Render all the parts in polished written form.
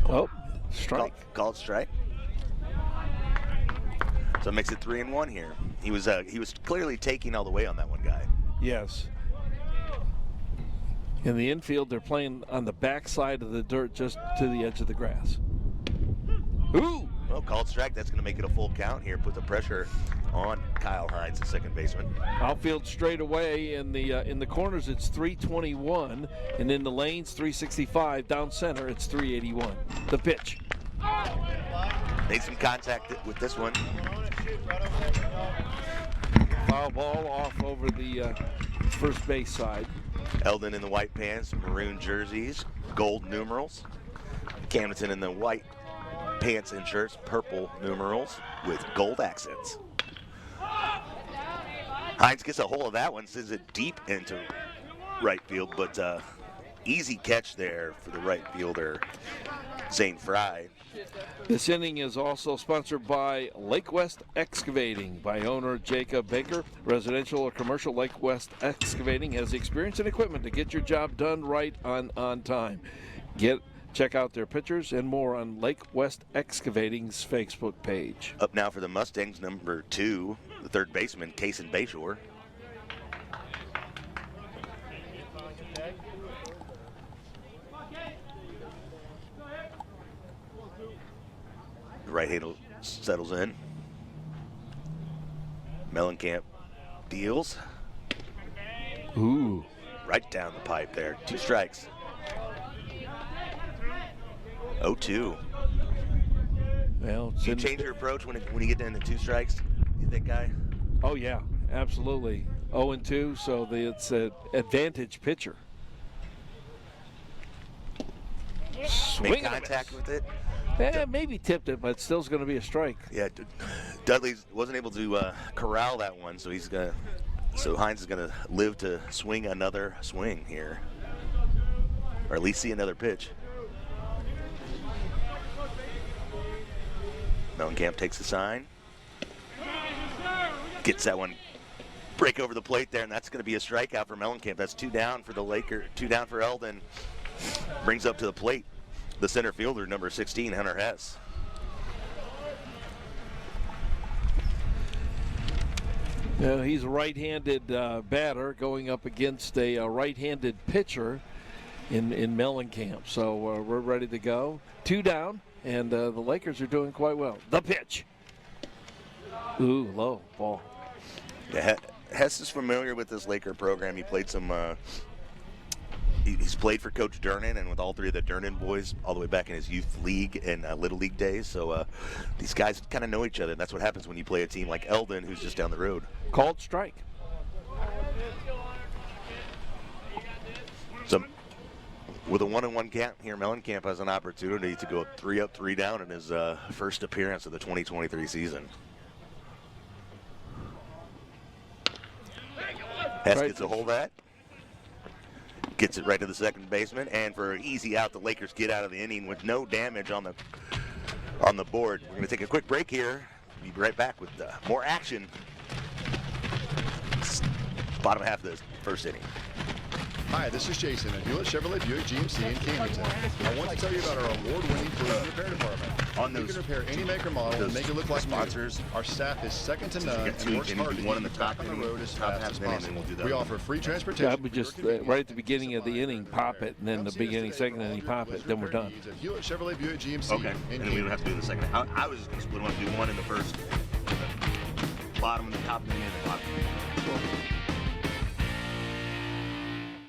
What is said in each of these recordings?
Oh, strike. Called strike. So it makes it 3-1 here. He was clearly taking all the way on that one guy. Yes. In the infield, they're playing on the backside of the dirt just to the edge of the grass. Ooh! Well, called strike. That's going to make it a full count here. Put the pressure on Kyle Hines, the second baseman. Outfield straight away. In the corners, it's 321. And in the lanes, 365. Down center, it's 381. The pitch. Made some contact with this one. Foul ball off over the first base side. Eldon in the white pants, maroon jerseys, gold numerals. Camdenton in the white pants and shirts, purple numerals with gold accents. Hines gets a hold of that one, sends it deep into right field, but easy catch there for the right fielder, Zane Fry. This inning is also sponsored by Lake West Excavating by owner Jacob Baker. Residential or commercial, Lake West Excavating has the experience and equipment to get your job done right on time. Check out their pictures and more on Lake West Excavating's Facebook page. Up now for the Mustangs, number 2, the third baseman, Kaysen Bayshore. The right handle settles in. Mellencamp deals. Ooh. Right down the pipe there. 2 strikes. 0-2. Well, do you change your approach when you get into 2 strikes, you think, Guy? Oh, yeah, absolutely. 0-2, so it's an advantage pitcher. Make contact with it. Maybe tipped it, but still's going to be a strike. Yeah, Dudley wasn't able to corral that one, so so Hines is going to live to swing another swing here, or at least see another pitch. Mellencamp takes the sign, gets that one break over the plate there, and that's going to be a strikeout for Mellencamp. That's 2 down for the Lakers, 2 down for Eldon. Brings up to the plate the center fielder, number 16, Hunter Hess. He's a right-handed batter going up against a right-handed pitcher in Mellencamp. So we're ready to go. 2 down, and the Lakers are doing quite well. The pitch. Ooh, low ball. Yeah, Hess is familiar with this Laker program. He played some. He's played for Coach Durnan and with all 3 of the Durnan boys all the way back in his youth league and Little League days. So these guys kind of know each other. And that's what happens when you play a team like Eldon, who's just down the road. Called strike. So with a 1-1 count here, Mellencamp has an opportunity to go 3 up, 3 down in his first appearance of the 2023 season. Hess gets a hold of that. Gets it right to the second baseman, and for an easy out, the Lakers get out of the inning with no damage on the board. We're going to take a quick break here. We'll be right back with more action. Bottom half of the first inning. Hi, this is Jason at Hewlett Chevrolet Buick GMC in Camdenton. I want to tell you about our award-winning collision repair department. We can repair any make or model and make it look like sponsors. new. Our staff is second to none and works hard to one keep in the you top back on the road as top fast half as of the inning, possible. we'll do that We one. offer free transportation. Yeah, we just right at the beginning of the inning, pop it, and then the beginning, second inning, pop it, then we're done. Hewlett Chevrolet Buick GMC. Okay, and then we would have to do the second. I was just going to split one, do one in the first, bottom and the top, and then the bottom.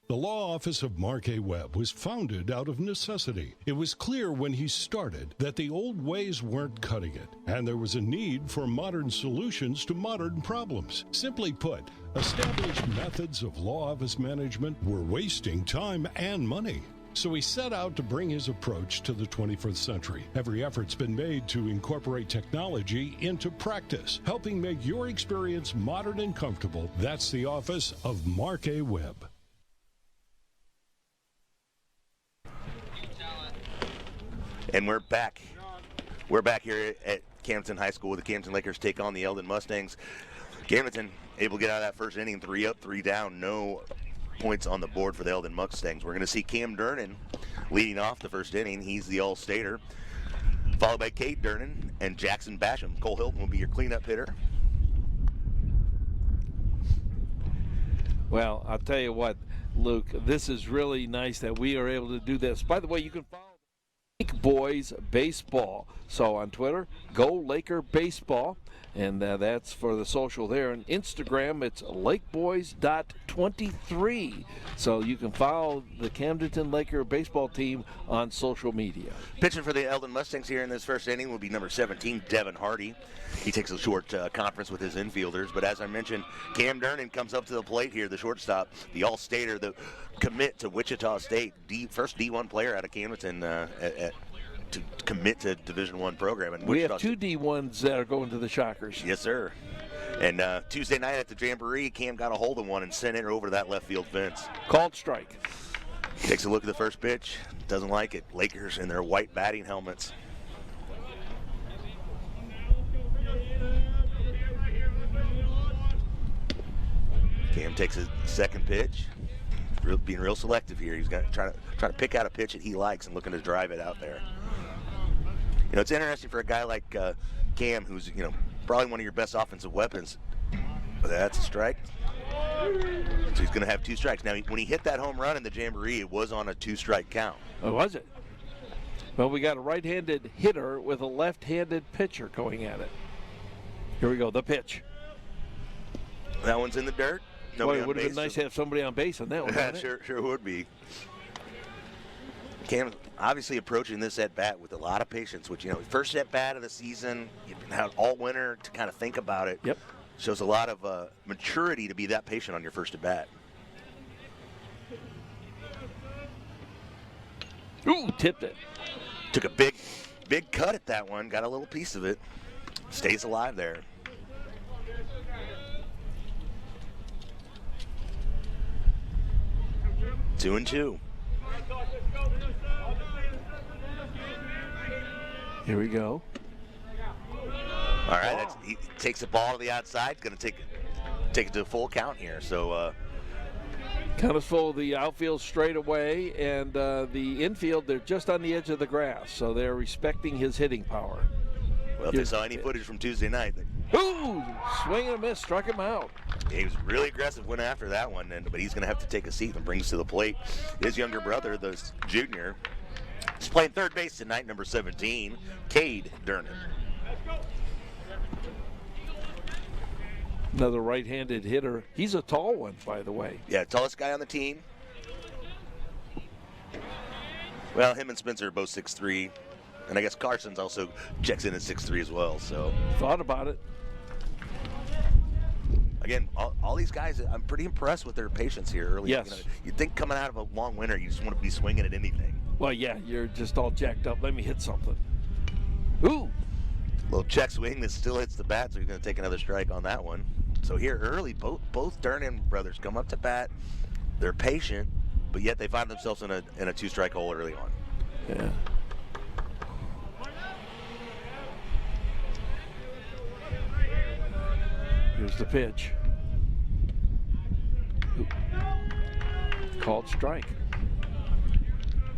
The law office of Mark A. Webb was founded out of necessity. It was clear when he started that the old ways weren't cutting it, and there was a need for modern solutions to modern problems. Simply put, established methods of law office management were wasting time and money. So he set out to bring his approach to the 21st century. Every effort's been made to incorporate technology into practice, helping make your experience modern and comfortable. That's the office of Mark A. Webb. And we're back. We're back here at Camdenton High School where the Camdenton Lakers take on the Eldon Mustangs. Camdenton able to get out of that first inning, 3 up, 3 down, no points on the board for the Eldon Mustangs. We're going to see Cam Dernan leading off the first inning. He's the All-Stater, followed by Cade Dernan and Jackson Basham. Cole Hilton will be your cleanup hitter. Well, I'll tell you what, Luke, this is really nice that we are able to do this. By the way, you can follow Lake Boys Baseball. So on Twitter, Go Laker Baseball. And that's for the social there. And Instagram, it's lakeboys.23. So you can follow the Camdenton Laker baseball team on social media. Pitching for the Eldon Mustangs here in this first inning will be number 17, Devin Hardy. He takes a short conference with his infielders. But as I mentioned, Cam Dernan comes up to the plate here, the shortstop, the All-Stater, the commit to Wichita State, first D1 player out of Camdenton to commit to Division I program. And we have two D1s that are going to the Shockers. Yes, sir. And Tuesday night at the Jamboree, Cam got a hold of one and sent it over that left field fence. Called strike. Takes a look at the first pitch. Doesn't like it. Lakers in their white batting helmets. Cam takes a second pitch. Being real selective here. He's going to try to pick out a pitch that he likes and looking to drive it out there. You know, it's interesting for a guy like Cam, who's, you know, probably one of your best offensive weapons. But that's a strike. So he's going to have two strikes. Now, when he hit that home run in the Jamboree, it was on a two-strike count. Oh, was it? Well, we got a right-handed hitter with a left-handed pitcher going at it. Here we go, the pitch. That one's in the dirt. Boy, it would have been nice to have somebody on base on that one. Sure would be. Cam obviously approaching this at-bat with a lot of patience, which, you know, first at-bat of the season, you've had all winter to kind of think about it. Yep. Shows a lot of maturity to be that patient on your first at-bat. Ooh, tipped it. Took a big cut at that one, got a little piece of it. Stays alive there. Two and two. Here we go. All right, he takes the ball to the outside. Going to take it to a full count here. So count is full. The outfield straight away, and the infield, they're just on the edge of the grass, so they're respecting his hitting power. Well, if they saw any footage from Tuesday night. Ooh, swing and a miss, struck him out. He was really aggressive, went after that one, but he's going to have to take a seat and brings to the plate his younger brother, the junior. He's playing third base tonight, number 17, Cade Dernan. Another right-handed hitter. He's a tall one, by the way. Yeah, tallest guy on the team. Well, him and Spencer are both 6'3", and I guess Carson's also checks in at 6'3" as well. So thought about it. Again, all these guys, I'm pretty impressed with their patience here early. Yes. You know, you'd think coming out of a long winter, you just want to be swinging at anything. Well, yeah, you're just all jacked up. Let me hit something. Ooh. Little check swing that still hits the bat, so he's going to take another strike on that one. So here early, both Dernan brothers come up to bat. They're patient, but yet they find themselves in a two-strike hole early on. Yeah. Here's the pitch. Ooh. Called strike.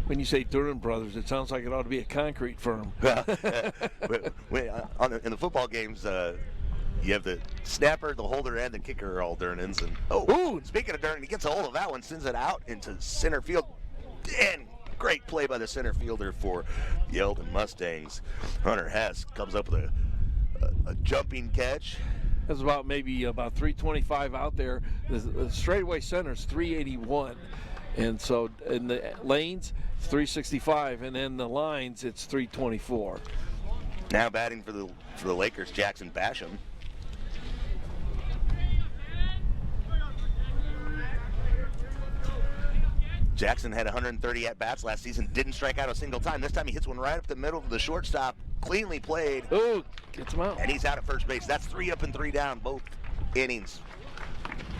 When you say Dernan Brothers, it sounds like it ought to be a concrete firm. In the football games, you have the snapper, the holder, and the kicker are all Dernans. And ooh, speaking of Dernan, he gets a hold of that one, sends it out into center field. And great play by the center fielder for the Eldon Mustangs. Hunter Hess comes up with a jumping catch. That's about maybe about 325 out there. The straightaway center is 381. And so in the lanes, 365, and in the lines, it's 324. Now batting for the Lakers, Jackson Basham. Jackson had 130 at-bats last season, didn't strike out a single time. This time he hits one right up the middle of the shortstop, cleanly played. Ooh, gets him out. And he's out at first base. That's 3 up and 3 down, both innings.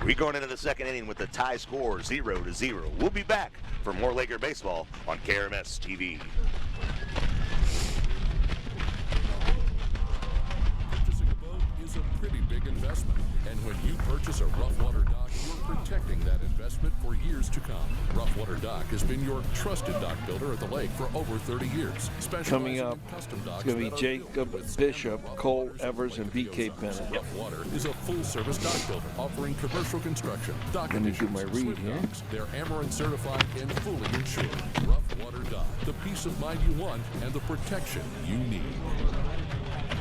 We're going into the second inning with the tie score 0-0. We'll be back for more Laker baseball on KRMS TV. Purchasing a boat is a pretty big investment. And when you purchase a Rough Water dock, you're protecting that investment for years to come. Rough Water Dock has been your trusted dock builder at the lake for over 30 years. Coming up, it's going to be Jacob Bishop, Cole Evers, and B.K. Bennett. Rough Water is a full-service dock builder offering commercial construction, dock Let me do additions, my read swim here. docks. They're Amarin certified and fully insured. Rough Water Dock, the peace of mind you want and the protection you need.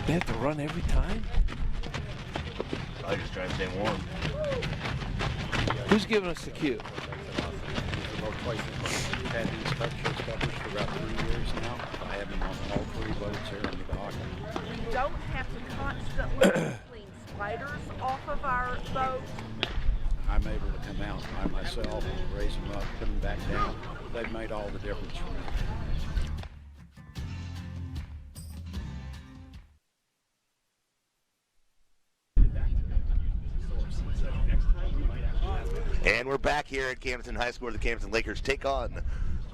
They have to run every time? I just try and stay warm. Who's giving us the cue? We've had inspections coverage for about 3 years now. I have them on all 3 boats here in the dock. We don't have to constantly clean spiders off of our boat. I'm able to come out by myself, raise them up, put them back down. They've made all the difference for me. And we're back here at Camdenton High School where the Camdenton Lakers take on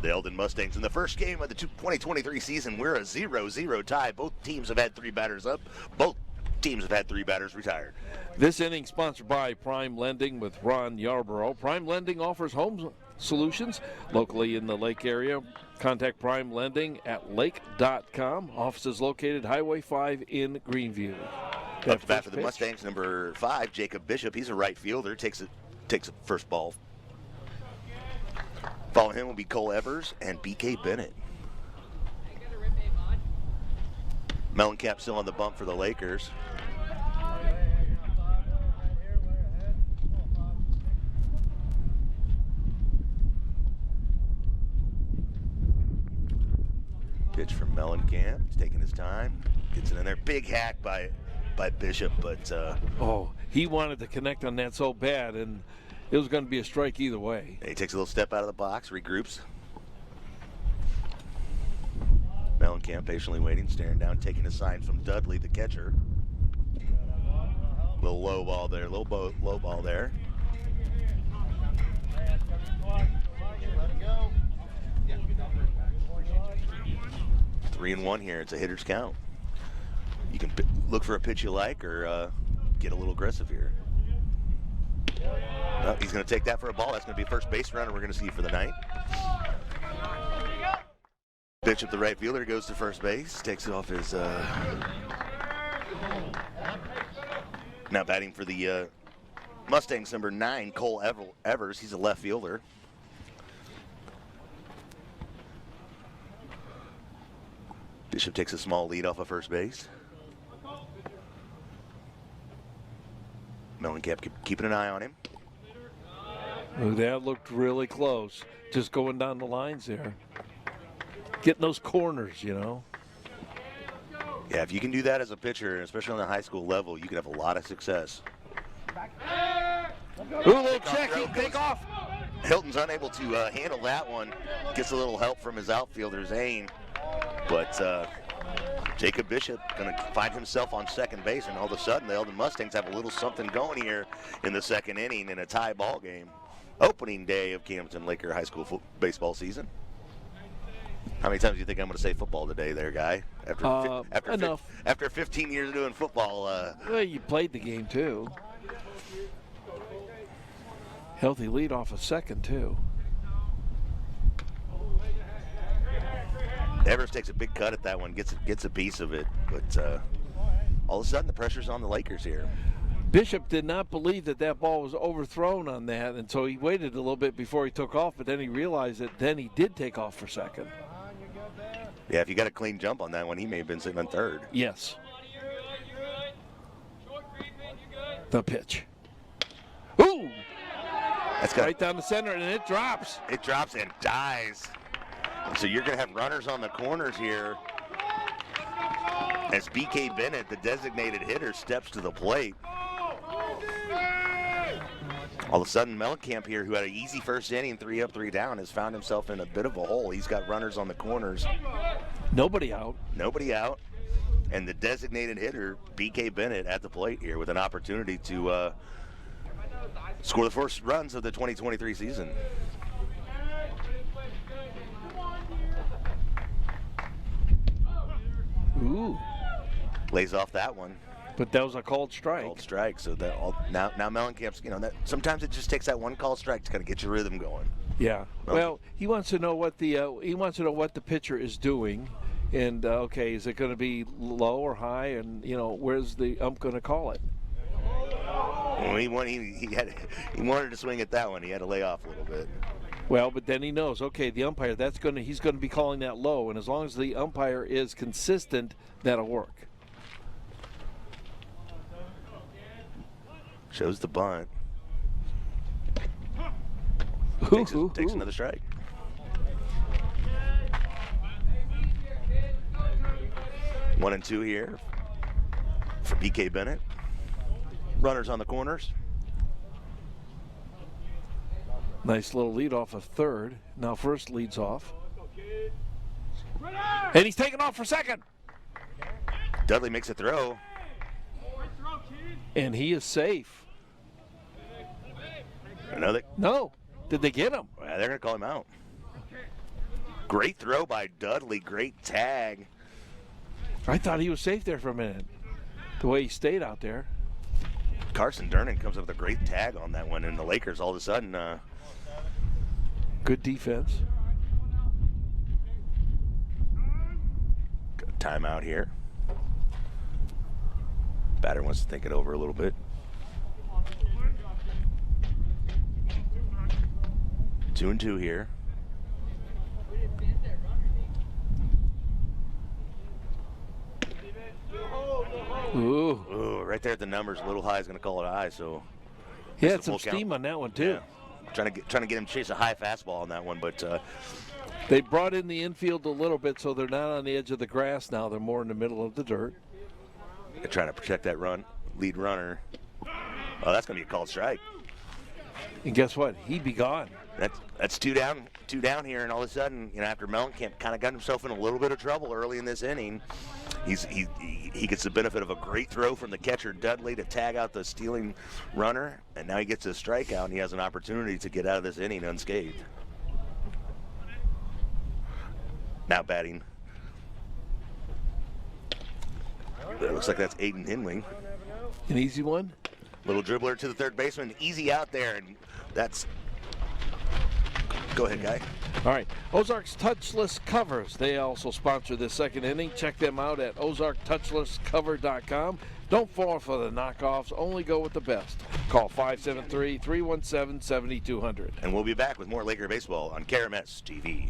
the Eldon Mustangs. In the first game of the 2023 season, we're a 0-0 tie. Both teams have had 3 batters up. Both teams have had 3 batters retired. This inning sponsored by Prime Lending with Ron Yarborough. Prime Lending offers home solutions locally in the lake area. Contact Prime Lending at lake.com. Office is located Highway 5 in Greenview. Up to bat for the Mustangs, number 5, Jacob Bishop. He's a right fielder. Takes a first ball. Following him will be Cole Evers and B.K. Bennett. Mellencamp still on the bump for the Lakers. Pitch from Mellencamp. He's taking his time. Gets it in there. Big hack by Bishop, but he wanted to connect on that so bad, and it was going to be a strike either way. he takes a little step out of the box, regroups. Mellencamp patiently waiting, staring down, taking a sign from Dudley, the catcher. Little low ball there, low ball there. Three and one here. It's a hitter's count. You can look for a pitch you like or get a little aggressive here. He's going to take that for a ball. That's going to be a first base runner we're going to see for the night. Bishop, the right fielder, goes to first base. Takes it off his... Now batting for the Mustangs, number 9, Cole Evers. He's a left fielder. Bishop takes a small lead off of first base. Mellencamp keeping an eye on him. Oh, that looked really close. Just going down the lines there. Getting those corners, you know. Yeah, if you can do that as a pitcher, especially on the high school level, you can have a lot of success. Ooh, little check, he take off. Hilton's unable to handle that one. Gets a little help from his outfielder, Zane. But Jacob Bishop going to find himself on second base, and all of a sudden the Eldon Mustangs have a little something going here in the second inning in a tie ball game. Opening day of Camdenton Laker High School baseball season. How many times do you think I'm going to say football today there, Guy? After 15 years of doing football. Well, you played the game, too. Healthy lead off a second, too. Evers takes a big cut at that one, gets a piece of it. But all of a sudden, the pressure's on the Lakers here. Bishop did not believe that ball was overthrown on that, and so he waited a little bit before he took off, but then he realized it. Then he did take off for second. Yeah, if you got a clean jump on that one, he may have been sitting on third. Yes. The pitch. Ooh! That's right down the center, and it drops. It drops and dies. So you're going to have runners on the corners here as B.K. Bennett, the designated hitter, steps to the plate. All of a sudden, Mellencamp here, who had an easy first inning, 3 up, 3 down, has found himself in a bit of a hole. He's got runners on the corners. Nobody out. Nobody out. And the designated hitter, B.K. Bennett, at the plate here with an opportunity to score the first runs of the 2023 season. Ooh. Lays off that one. But that was a called strike. Called strike. So that now Mellencamp's, that sometimes it just takes that one called strike to kind of get your rhythm going. Yeah. Well, he wants to know what the pitcher is doing, and okay, is it going to be low or high, and where's the ump going to call it? Well, he wanted to swing at that one. He had to lay off a little bit. Well, but then he knows, okay, the umpire, he's going to be calling that low, and as long as the umpire is consistent, that'll work. Shows the bunt. Takes another strike. One and two here for BK Bennett. Runners on the corners. Nice little lead off of third. Now first leads off. And he's taking off for second. Dudley makes a throw. And he is safe. Another. No. Did they get him? Well, they're going to call him out. Great throw by Dudley. Great tag. I thought he was safe there for a minute. The way he stayed out there. Carson Durnan comes up with a great tag on that one, and the Lakers all of a sudden. Good defense. Got a timeout here. Batter wants to think it over a little bit. 2-2 here. Ooh, right there at the numbers. A little high is going to call it high. So he had some steam on that one too. Yeah. Trying to get him to chase a high fastball on that one, but they brought in the infield a little bit, so they're not on the edge of the grass now. They're more in the middle of the dirt. They're trying to protect that lead runner. Oh, that's going to be a called strike. And guess what? He'd be gone. That's two down here, and all of a sudden, after Mellencamp kind of got himself in a little bit of trouble early in this inning, he gets the benefit of a great throw from the catcher Dudley to tag out the stealing runner, and now he gets a strikeout, and he has an opportunity to get out of this inning unscathed. Now batting. It looks like that's Aiden Hinling. An easy one. Little dribbler to the third baseman, easy out there, and that's. Go ahead, Guy. All right. Ozark's Touchless Covers. They also sponsor this second inning. Check them out at ozarktouchlesscover.com. Don't fall for the knockoffs. Only go with the best. Call 573-317-7200. And we'll be back with more Laker baseball on KRMS TV.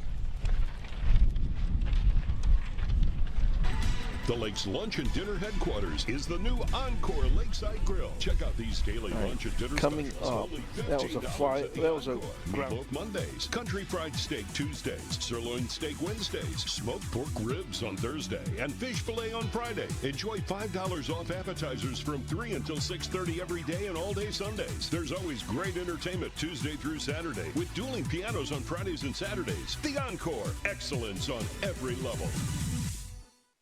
The Lake's lunch and dinner headquarters is the new Encore Lakeside Grill. Check out these daily lunch and dinner coming specials. up. That was a fly. That was a Meatloaf Mondays, country fried steak Tuesdays, sirloin steak Wednesdays, smoked pork ribs on Thursday, and fish fillet on Friday. Enjoy $5 off appetizers from 3 until 6:30 every day and all day Sundays. There's always great entertainment Tuesday through Saturday with dueling pianos on Fridays and Saturdays. The Encore, excellence on every level.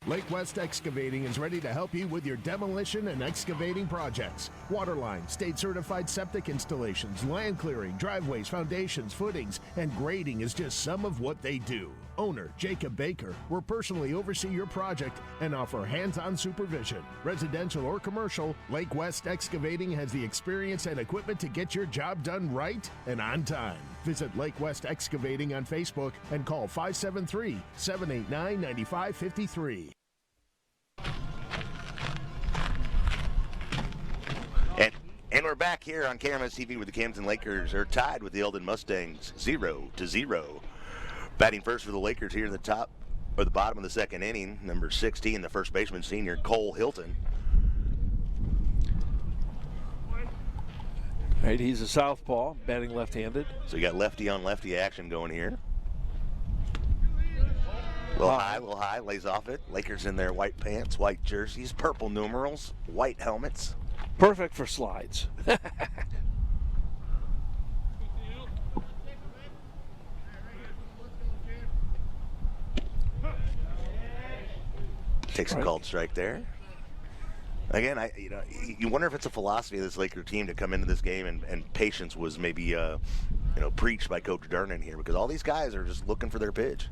Lake West Excavating is ready to help you with your demolition and excavating projects. Waterline, state-certified septic installations, land clearing, driveways, foundations, footings, and grading is just some of what they do. Owner Jacob Baker will personally oversee your project and offer hands-on supervision. Residential or commercial, Lake West Excavating has the experience and equipment to get your job done right and on time. Visit Lake West Excavating on Facebook and call 573-789-9553. And we're back here on KRMS TV with the Camdenton Lakers are tied with the Eldon Mustangs 0-0. Batting first for the Lakers here in the top or the bottom of the second inning, number 16, the first baseman senior Cole Hilton. All right, he's a southpaw, batting left-handed. So you got lefty on lefty action going here. A little high, lays off it. Lakers in their white pants, white jerseys, purple numerals, white helmets. Perfect for slides. Takes a called strike there. Again, you wonder if it's a philosophy of this Laker team to come into this game and patience was maybe preached by Coach Durnan here, because all these guys are just looking for their pitch.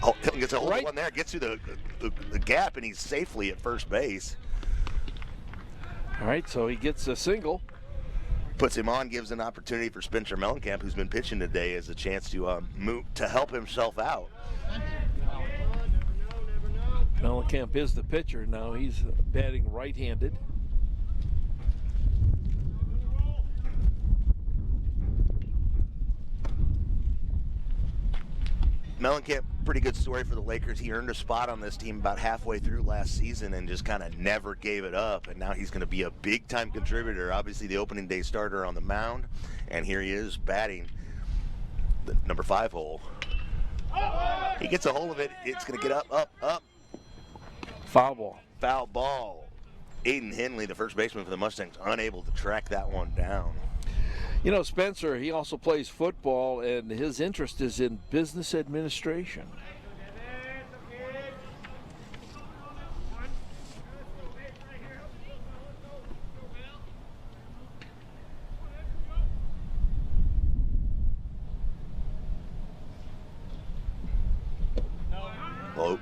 Hilton gets a hold of one there, gets through the gap, and he's safely at first base. All right, so he gets a single. Puts him on, gives an opportunity for Spencer Mellencamp, who's been pitching today, as a chance to move to help himself out. Mellencamp is the pitcher now. He's batting right-handed. Mellencamp, pretty good story for the Lakers. He earned a spot on this team about halfway through last season and just kind of never gave it up. And now he's going to be a big-time contributor. Obviously, the opening day starter on the mound. And here he is batting the number 5 hole. He gets a hold of it. It's going to get up. Foul ball. Foul ball. Aiden Henley, the first baseman for the Mustangs, unable to track that one down. You know, Spencer, he also plays football, and his interest is in business administration.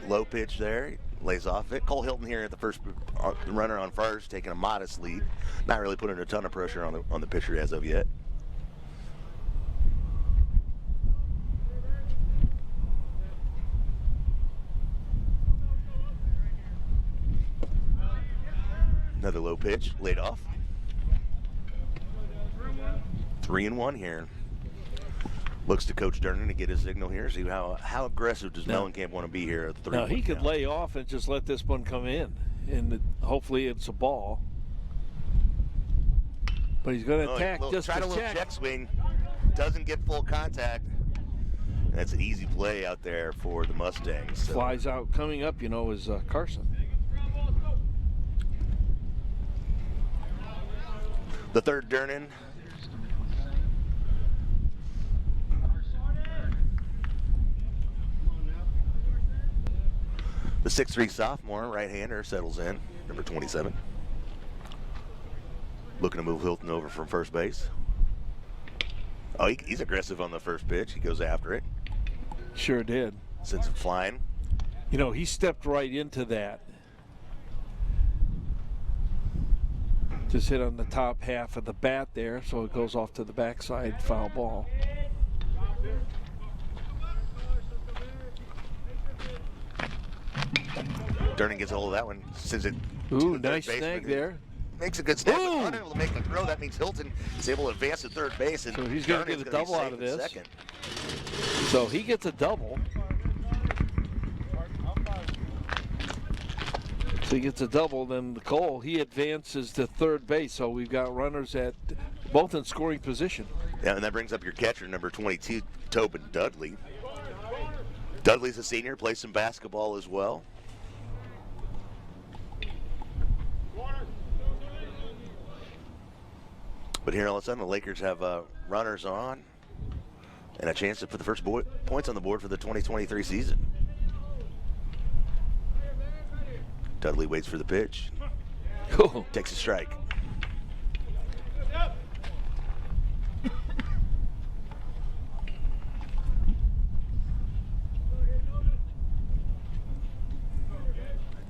Low pitch there. Lays off it. Cole Hilton here at the first runner on first, taking a modest lead. Not really putting a ton of pressure on the pitcher as of yet. Another low pitch, laid off. 3-1 here. Looks to Coach Durnan to get his signal here. See how aggressive does Mellencamp want to be here at the 3-1 Now, he could count. lay off and just let this one come in, and hopefully it's a ball. But he's going to attack just try to a little check. check swing. Doesn't get full contact. That's an easy play out there for the Mustangs. So. Flies out. Coming up, you know, is Carson. The third Durnan. The 6'3" sophomore right-hander settles in, number 27. Looking to move Hilton over from first base. Oh, he's aggressive on the first pitch. He goes after it. Sure did. Sends it flying. You know, he stepped right into that. Just hit on the top half of the bat there, so it goes off to the backside, foul ball. Durnan gets a hold of that one, sends it Ooh, to the nice third snag baseman. there. Makes a good snap, Ooh. but unable to make the throw. That means Hilton is able to advance to third base, and So he's gonna Durnan's get a gonna be double out safe of in this. second. So he gets a double. So he gets a double, then Cole, he advances to third base. So we've got runners at both in scoring position. Yeah, and that brings up your catcher, number 22, Tobin Dudley. Dudley's a senior, plays some basketball as well. But here all of a sudden the Lakers have runners on and a chance to put the first points on the board for the 2023 season. Dudley waits for the pitch. Cool. Takes a strike.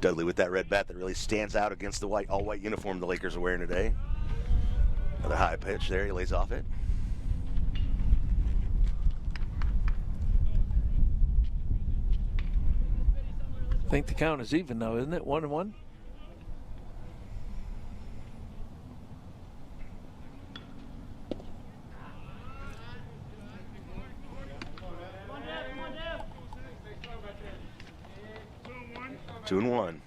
Dudley with that red bat that really stands out against the all-white uniform the Lakers are wearing today. Another high pitch there. He lays off it. I think the count is even now, isn't it? 1-1? Two and one.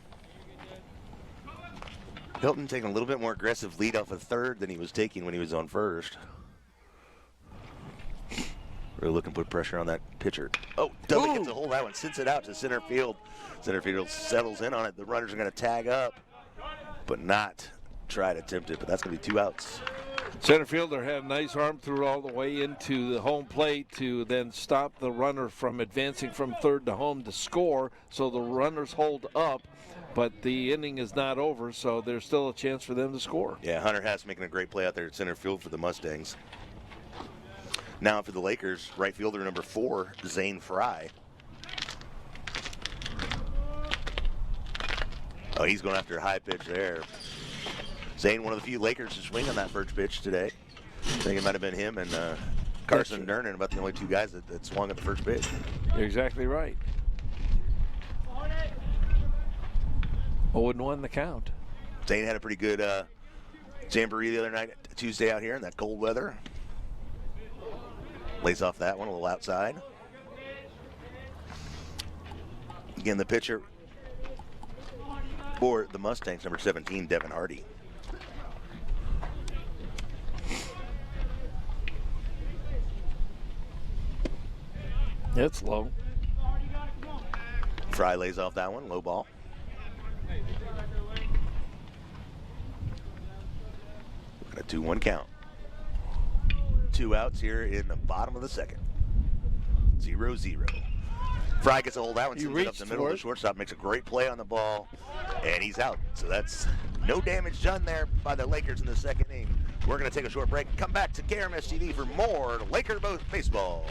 Hilton taking a little bit more aggressive lead off of third than he was taking when he was on first. Really looking to put pressure on that pitcher. Oh, Dudley gets a hold of that one, sends it out to center field. Center field settles in on it. The runners are going to tag up, but not try to attempt it. But that's going to be 2 outs. Center fielder had a nice arm through all the way into the home plate to then stop the runner from advancing from third to home to score. So the runners hold up, but the inning is not over, so there's still a chance for them to score. Yeah, Hunter Hess making a great play out there at center field for the Mustangs. Now for the Lakers, right fielder number 4, Zane Fry. Oh, he's going after a high pitch there. Zane, one of the few Lakers to swing on that first pitch today. I think it might have been him and Carson Durnan, about the only two guys that swung at the first pitch. You're exactly right. 0-1 the count. Zane had a pretty good jamboree the other night, Tuesday out here in that cold weather. Lays off that one a little outside. Again, the pitcher for the Mustangs, number 17, Devin Hardy. It's low. Fry lays off that one, low ball. Got a 2-1 count. 2 outs here in the bottom of the second. 0-0. Fry gets a hold of that one, sends it up the middle of the shortstop, makes a great play on the ball, and he's out. So that's no damage done there by the Lakers in the second inning. We're going to take a short break and come back to KRMS TV for more Laker baseball.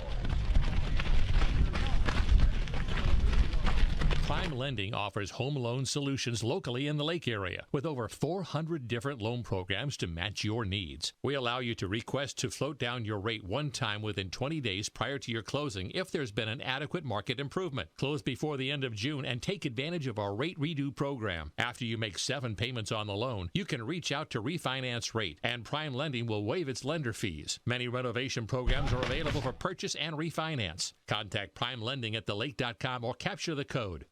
Prime Lending offers home loan solutions locally in the Lake area with over 400 different loan programs to match your needs. We allow you to request to float down your rate one time within 20 days prior to your closing if there's been an adequate market improvement. Close before the end of June and take advantage of our rate redo program. After you make 7 payments on the loan, you can reach out to refinance rate, and Prime Lending will waive its lender fees. Many renovation programs are available for purchase and refinance. Contact Prime Lending at thelake.com or capture the code.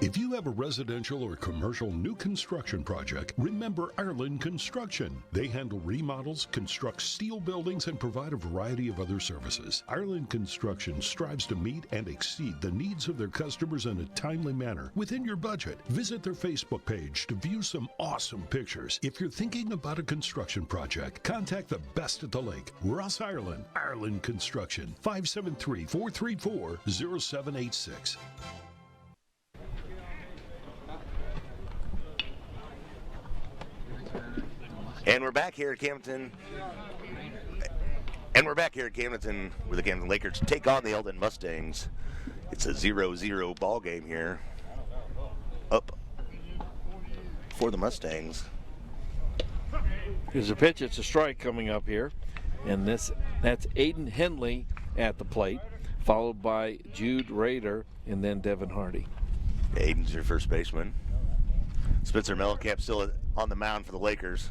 If you have a residential or commercial new construction project, remember Ireland Construction. They handle remodels, construct steel buildings, and provide a variety of other services. Ireland Construction strives to meet and exceed the needs of their customers in a timely manner within your budget. Visit their Facebook page to view some awesome pictures. If you're thinking about a construction project, contact the best at the lake. Ross Ireland, Ireland Construction, 573-434-0786. And we're back here at Camdenton. Where the Camdenton Lakers take on the Eldon Mustangs. It's a 0-0 ball game here. Up for the Mustangs. Here's a pitch. It's a strike coming up here. And that's Aiden Henley at the plate, followed by Jude Rader and then Devin Hardy. Aiden's your first baseman. Spencer Mellencamp still on the mound for the Lakers.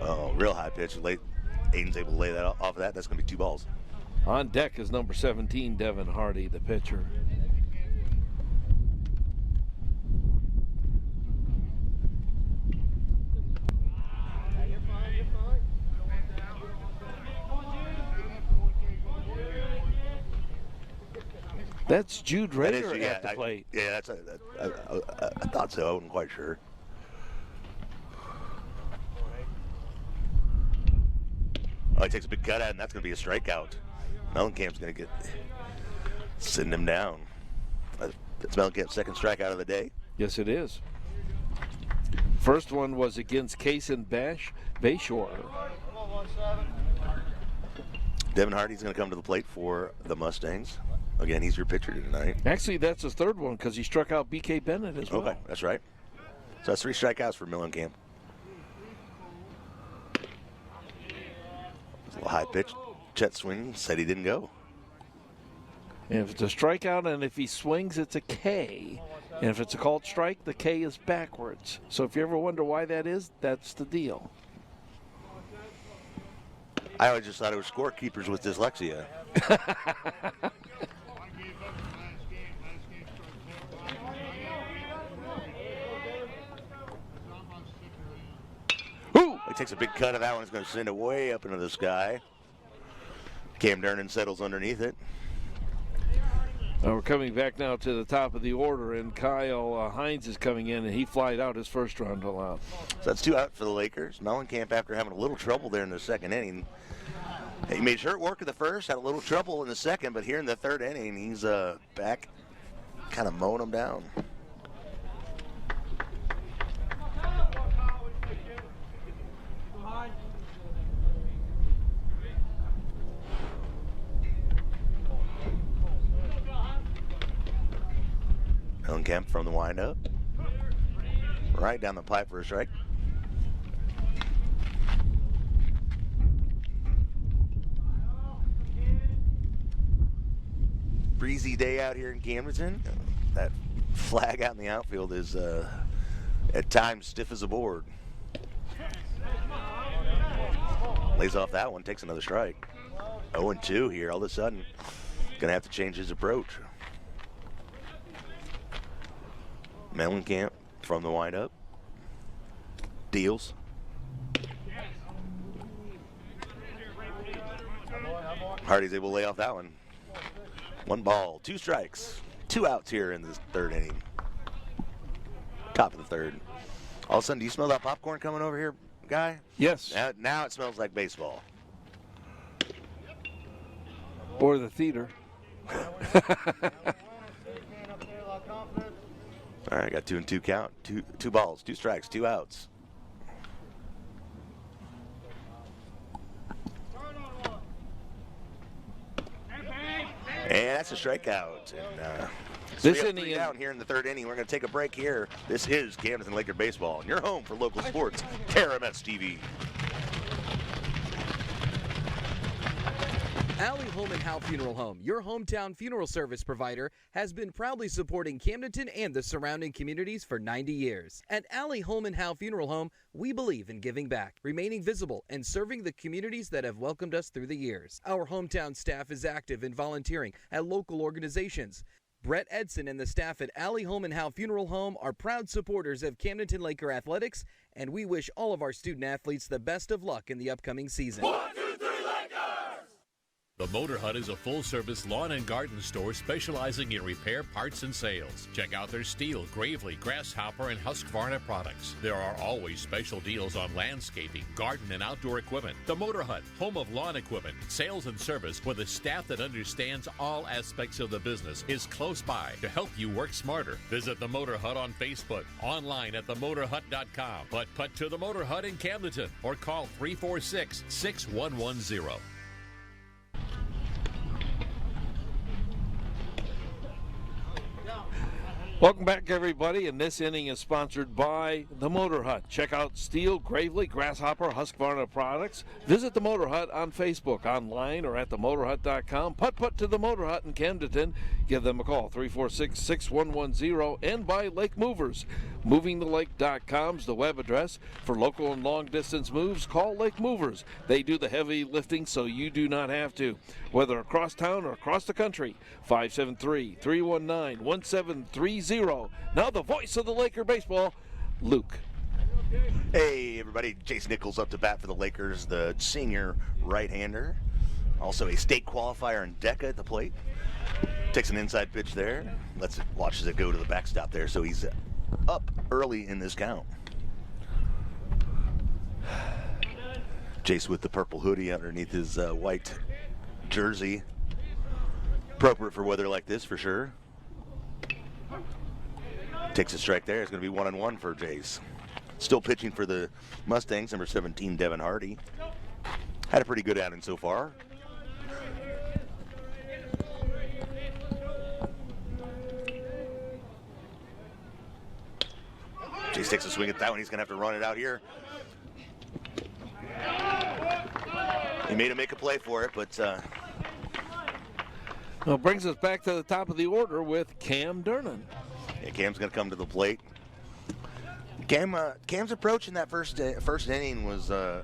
Oh, real high pitch. Aiden's able to lay that off of that. That's going to be 2 balls. On deck is number 17, Devin Hardy, the pitcher. That's Jude Rader at the plate. I thought so. I wasn't quite sure. Oh, he takes a big cut at it, and that's going to be a strikeout. Mellencamp's going to send him down. That's Mellencamp's second strikeout of the day. Yes, it is. First one was against Kaysen Bayshore. Devin Hardy's going to come to the plate for the Mustangs. Again, he's your pitcher tonight. Actually, that's his third one because he struck out B.K. Bennett as well. Okay, that's right. So that's 3 strikeouts for Mellencamp. A little high pitch. Chet swing said he didn't go. And if it's a strikeout and if he swings, it's a K. And if it's a called strike, the K is backwards. So if you ever wonder why that is, that's the deal. I always just thought it was scorekeepers with dyslexia. He takes a big cut of that one. He's going to send it way up into the sky. Cam Durnan settles underneath it. We're coming back now to the top of the order, and Kyle Hines is coming in, and he flied out his first round out. So that's 2 out for the Lakers. Mellencamp, after having a little trouble there in the second inning, he made short work of the first, had a little trouble in the second, but here in the third inning, he's back, kind of mowing them down. Mellencamp from the windup. Right down the pipe for a strike. Breezy day out here in Camdenton. That flag out in the outfield is at times stiff as a board. Lays off that one, takes another strike. 0-2 here all of a sudden. Gonna have to change his approach. Mellencamp from the windup. Deals. Hardy's able to lay off that one. 1 ball, 2 strikes, 2 outs here in this 3rd inning. Top of the 3rd. All of a sudden, do you smell that popcorn coming over here, guy? Yes. Now it smells like baseball. Or the theater. All right, got 2-2 count. Two balls, 2 strikes, 2 outs. And that's a strikeout. And this we have inning 3 down here in the 3rd inning. We're going to take a break here. This is Camdenton Laker Baseball, and you're home for local sports, KRMS TV. Alley Home and Howe Funeral Home, your hometown funeral service provider, has been proudly supporting Camdenton and the surrounding communities for 90 years. At Alley Home and Howe Funeral Home, we believe in giving back, remaining visible, and serving the communities that have welcomed us through the years. Our hometown staff is active in volunteering at local organizations. Brett Edson and the staff at Alley Home and Howe Funeral Home are proud supporters of Camdenton Laker Athletics, and we wish all of our student athletes the best of luck in the upcoming season. The Motor Hut is a full-service lawn and garden store specializing in repair, parts, and sales. Check out their Steel, Gravely, Grasshopper, and Husqvarna products. There are always special deals on landscaping, garden, and outdoor equipment. The Motor Hut, home of lawn equipment, sales, and service with a staff that understands all aspects of the business, is close by to help you work smarter. Visit The Motor Hut on Facebook, online at themotorhut.com. Putt to The Motor Hut in Camdenton or call 346-6110. Welcome back, everybody, and this inning is sponsored by The Motor Hut. Check out Steel, Gravely, Grasshopper, Husqvarna products. Visit The Motor Hut on Facebook, online, or at themotorhut.com. Putt to The Motor Hut in Camdenton. Give them a call, 346-6110, and by Lake Movers. MovingTheLake.com is the web address. For local and long-distance moves, call Lake Movers. They do the heavy lifting so you do not have to. Whether across town or across the country, 573-319-1730. Now the voice of the Laker baseball, Luke. Hey, everybody. Jason Nichols up to bat for the Lakers, the senior right-hander. Also a state qualifier in DECA at the plate. Takes an inside pitch there. Watches it go to the backstop there. So he's up early in this count. Jace with the purple hoodie underneath his white jersey. Appropriate for weather like this for sure. Takes a strike there. It's going to be 1-1 for Jace. Still pitching for the Mustangs, number 17, Devin Hardy. Had a pretty good outing so far. Jace takes a swing at that one. He's going to have to run it out here. He made him make a play for it, but... Well, brings us back to the top of the order with Cam Durnan. Yeah, Cam's going to come to the plate. Cam's approach in that first inning was a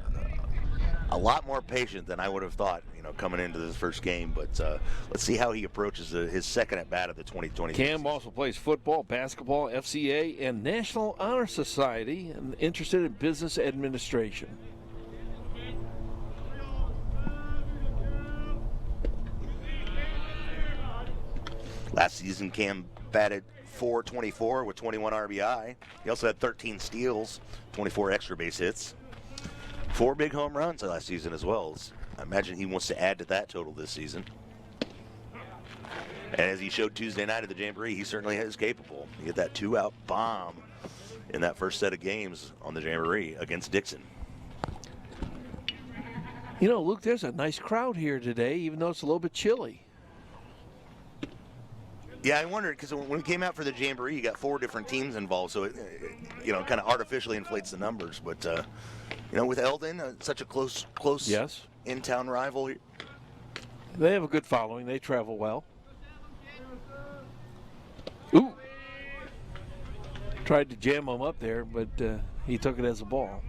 lot more patient than I would have thought, coming into this first game. But let's see how he approaches his second at bat of the 2020 Cam season. also plays football, basketball, FCA, and National Honor Society, and interested in business administration. Last season, Cam batted .424 with 21 RBI. He also had 13 steals, 24 extra base hits, 4 big home runs last season as well. I imagine he wants to add to that total this season. And as he showed Tuesday night at the Jamboree, he certainly is capable. He hit that 2-out bomb in that first set of games on the Jamboree against Dixon. Luke, there's a nice crowd here today, even though it's a little bit chilly. Yeah, I wondered because when we came out for the Jamboree, you got 4 different teams involved, so it, kind of artificially inflates the numbers. But with Eldon, such a close Yes. in-town rival. They have a good following. They travel well. Ooh. Tried to jam him up there, but he took it as a ball.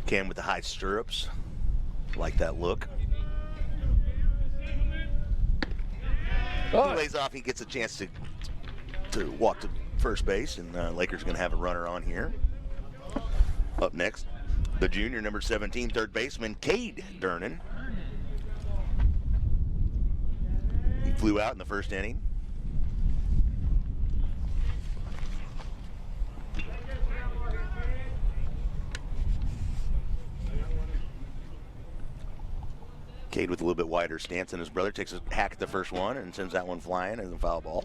Cam with the high stirrups. Like that look. Oh. He lays off. He gets a chance to walk to first base, and Lakers are going to have a runner on here. Up next, the junior, number 17, third baseman, Cade Durnan. He flew out in the first inning. Cade with a little bit wider stance than his brother, takes a hack at the first one and sends that one flying as a foul ball.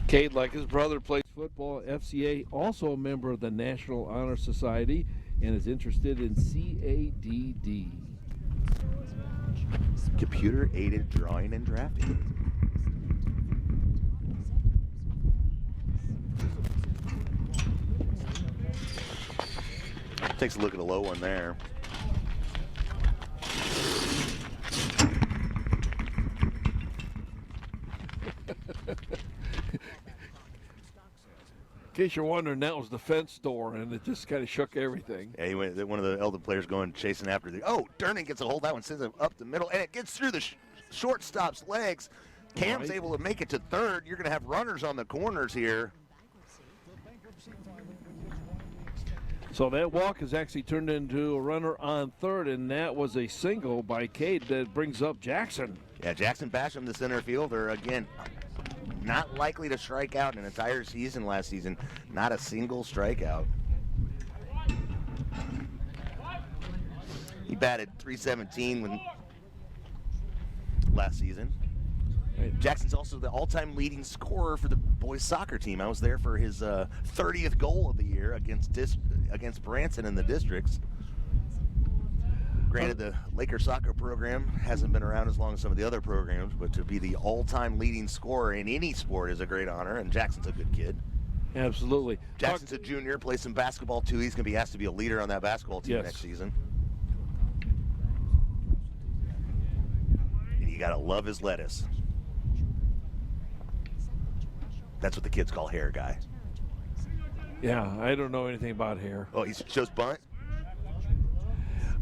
Cade, like his brother, plays football at FCA, also a member of the National Honor Society, and is interested in CADD. Computer-aided drawing and drafting. Takes a look at a low one there. In case you're wondering, that was the fence door, and it just kind of shook everything. Yeah, he went. One of the Eldon players going chasing after the. Oh, Durnan gets a hold of that one, sends it up the middle, and it gets through the shortstop's legs. Cam's able to make it to third. You're going to have runners on the corners here. So that walk has actually turned into a runner on third, and that was a single by Cade that brings up Jackson. Yeah, Jackson Basham, the center fielder, again, not likely to strike out an entire season last season. Not a single strikeout. He batted .317 last season. Jackson's also the all-time leading scorer for the boys soccer team. I was there for his 30th goal of the year against Branson in the districts. Granted, the Lakers soccer program hasn't been around as long as some of the other programs, but to be the all-time leading scorer in any sport is a great honor, and Jackson's a good kid. Absolutely. Jackson's a junior, plays some basketball too. He's going to be asked to be a leader on that basketball team next season. And you got to love his lettuce. That's what the kids call hair guy. Yeah, I don't know anything about hair. Oh, he shows bunt?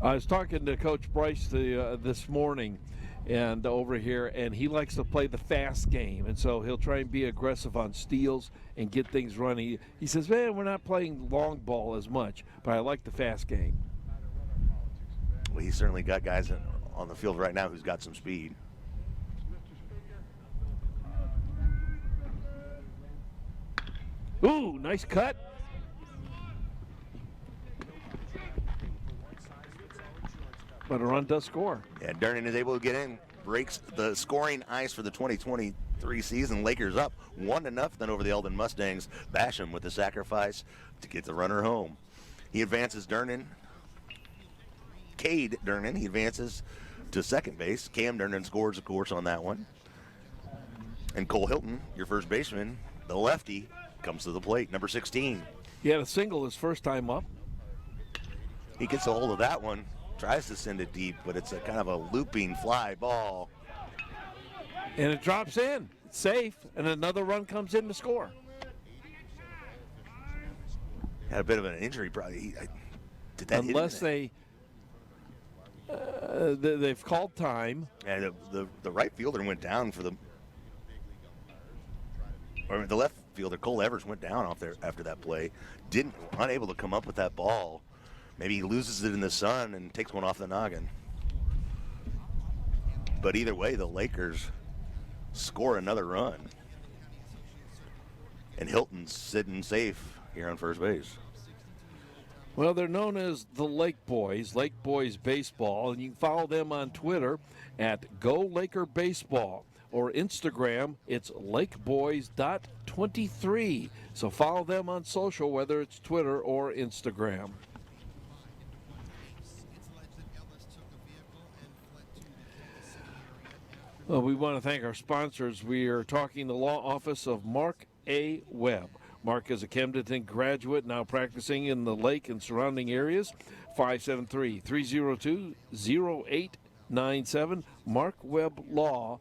I was talking to Coach Bryce this morning and over here, and he likes to play the fast game, and so he'll try and be aggressive on steals and get things running. He says, man, we're not playing long ball as much, but I like the fast game. Well, he's certainly got guys on the field right now who's got some speed. Ooh, nice cut. But a run does score. Yeah, Durnan is able to get in, breaks the scoring ice for the 2023 season. Lakers up 1-0 over the Eldon Mustangs. Basham with the sacrifice to get the runner home. He advances Cade Durnan, he advances to second base. Cam Durnan scores, of course, on that one. And Cole Hilton, your first baseman, the lefty, comes to the plate, number 16. He had a single his first time up. He gets a hold of that one, tries to send it deep, but it's a kind of a looping fly ball. And it drops in. It's safe, and another run comes in to score. Had a bit of an injury, probably. Did that Unless they've called time. And the right fielder went down for the left fielder, Cole Evers, went down off there after that play. Unable to come up with that ball. Maybe he loses it in the sun and takes one off the noggin. But either way, the Lakers score another run. And Hilton's sitting safe here on first base. Well, they're known as the Lake Boys Baseball, and you can follow them on Twitter at Go Laker Baseball. Or Instagram, it's lakeboys.23. So follow them on social, whether it's Twitter or Instagram. Well, we want to thank our sponsors. We are talking the law office of Mark A. Webb. Mark is a Camdenton graduate now practicing in the lake and surrounding areas. 573-302-0897, markweblaw.com.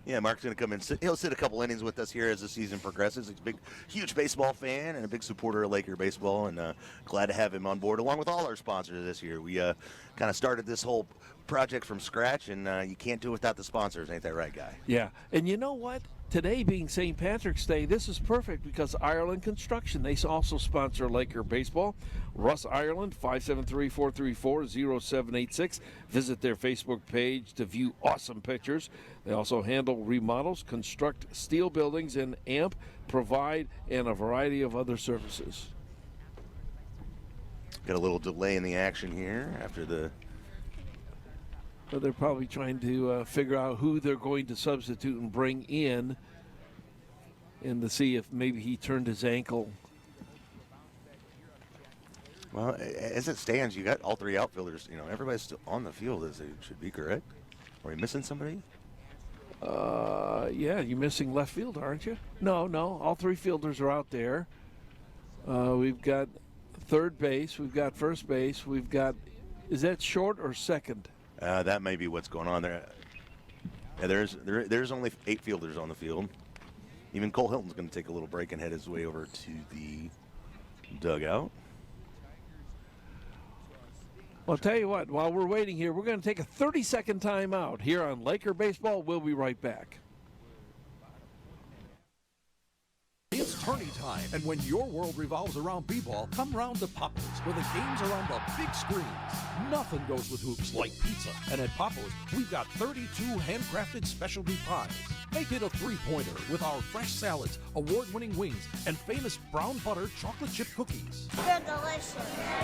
Yeah, Mark's going to come in. He'll sit a couple innings with us here as the season progresses. He's a big, huge baseball fan and a big supporter of Laker baseball, and glad to have him on board along with all our sponsors this year. We kind of started this whole project from scratch, and you can't do it without the sponsors. Ain't that right, Guy? Yeah, and you know what? Today being St. Patrick's Day, this is perfect because Ireland Construction, they also sponsor Laker baseball. Russ Ireland, 573-434-0786. Visit their Facebook page to view awesome pictures. They also handle remodels, construct steel buildings, and provide, and a variety of other services. Got a little delay in the action here after the... But they're probably trying to figure out who they're going to substitute and bring in and to see if maybe he turned his ankle. Well, as it stands, you got all three outfielders. You know, everybody's still on the field as they should be, correct? Are we missing somebody? Yeah, you're missing left field, aren't you? No, all three fielders are out there. We've got third base, we've got first base, we've got, is that short or second? That may be what's going on there. Yeah, there's only 8 fielders on the field. Even Cole Hilton's going to take a little break and head his way over to the dugout. Well, I'll tell you what, while we're waiting here, we're going to take a 30-second timeout here on Laker Baseball. We'll be right back. It's tourney time, and when your world revolves around b-ball, come round to Papa's, where the games are on the big screens. Nothing goes with hoops like pizza, and at Papa's, we've got 32 handcrafted specialty pies. Make it a three-pointer with our fresh salads, award-winning wings, and famous brown butter chocolate chip cookies. They're delicious.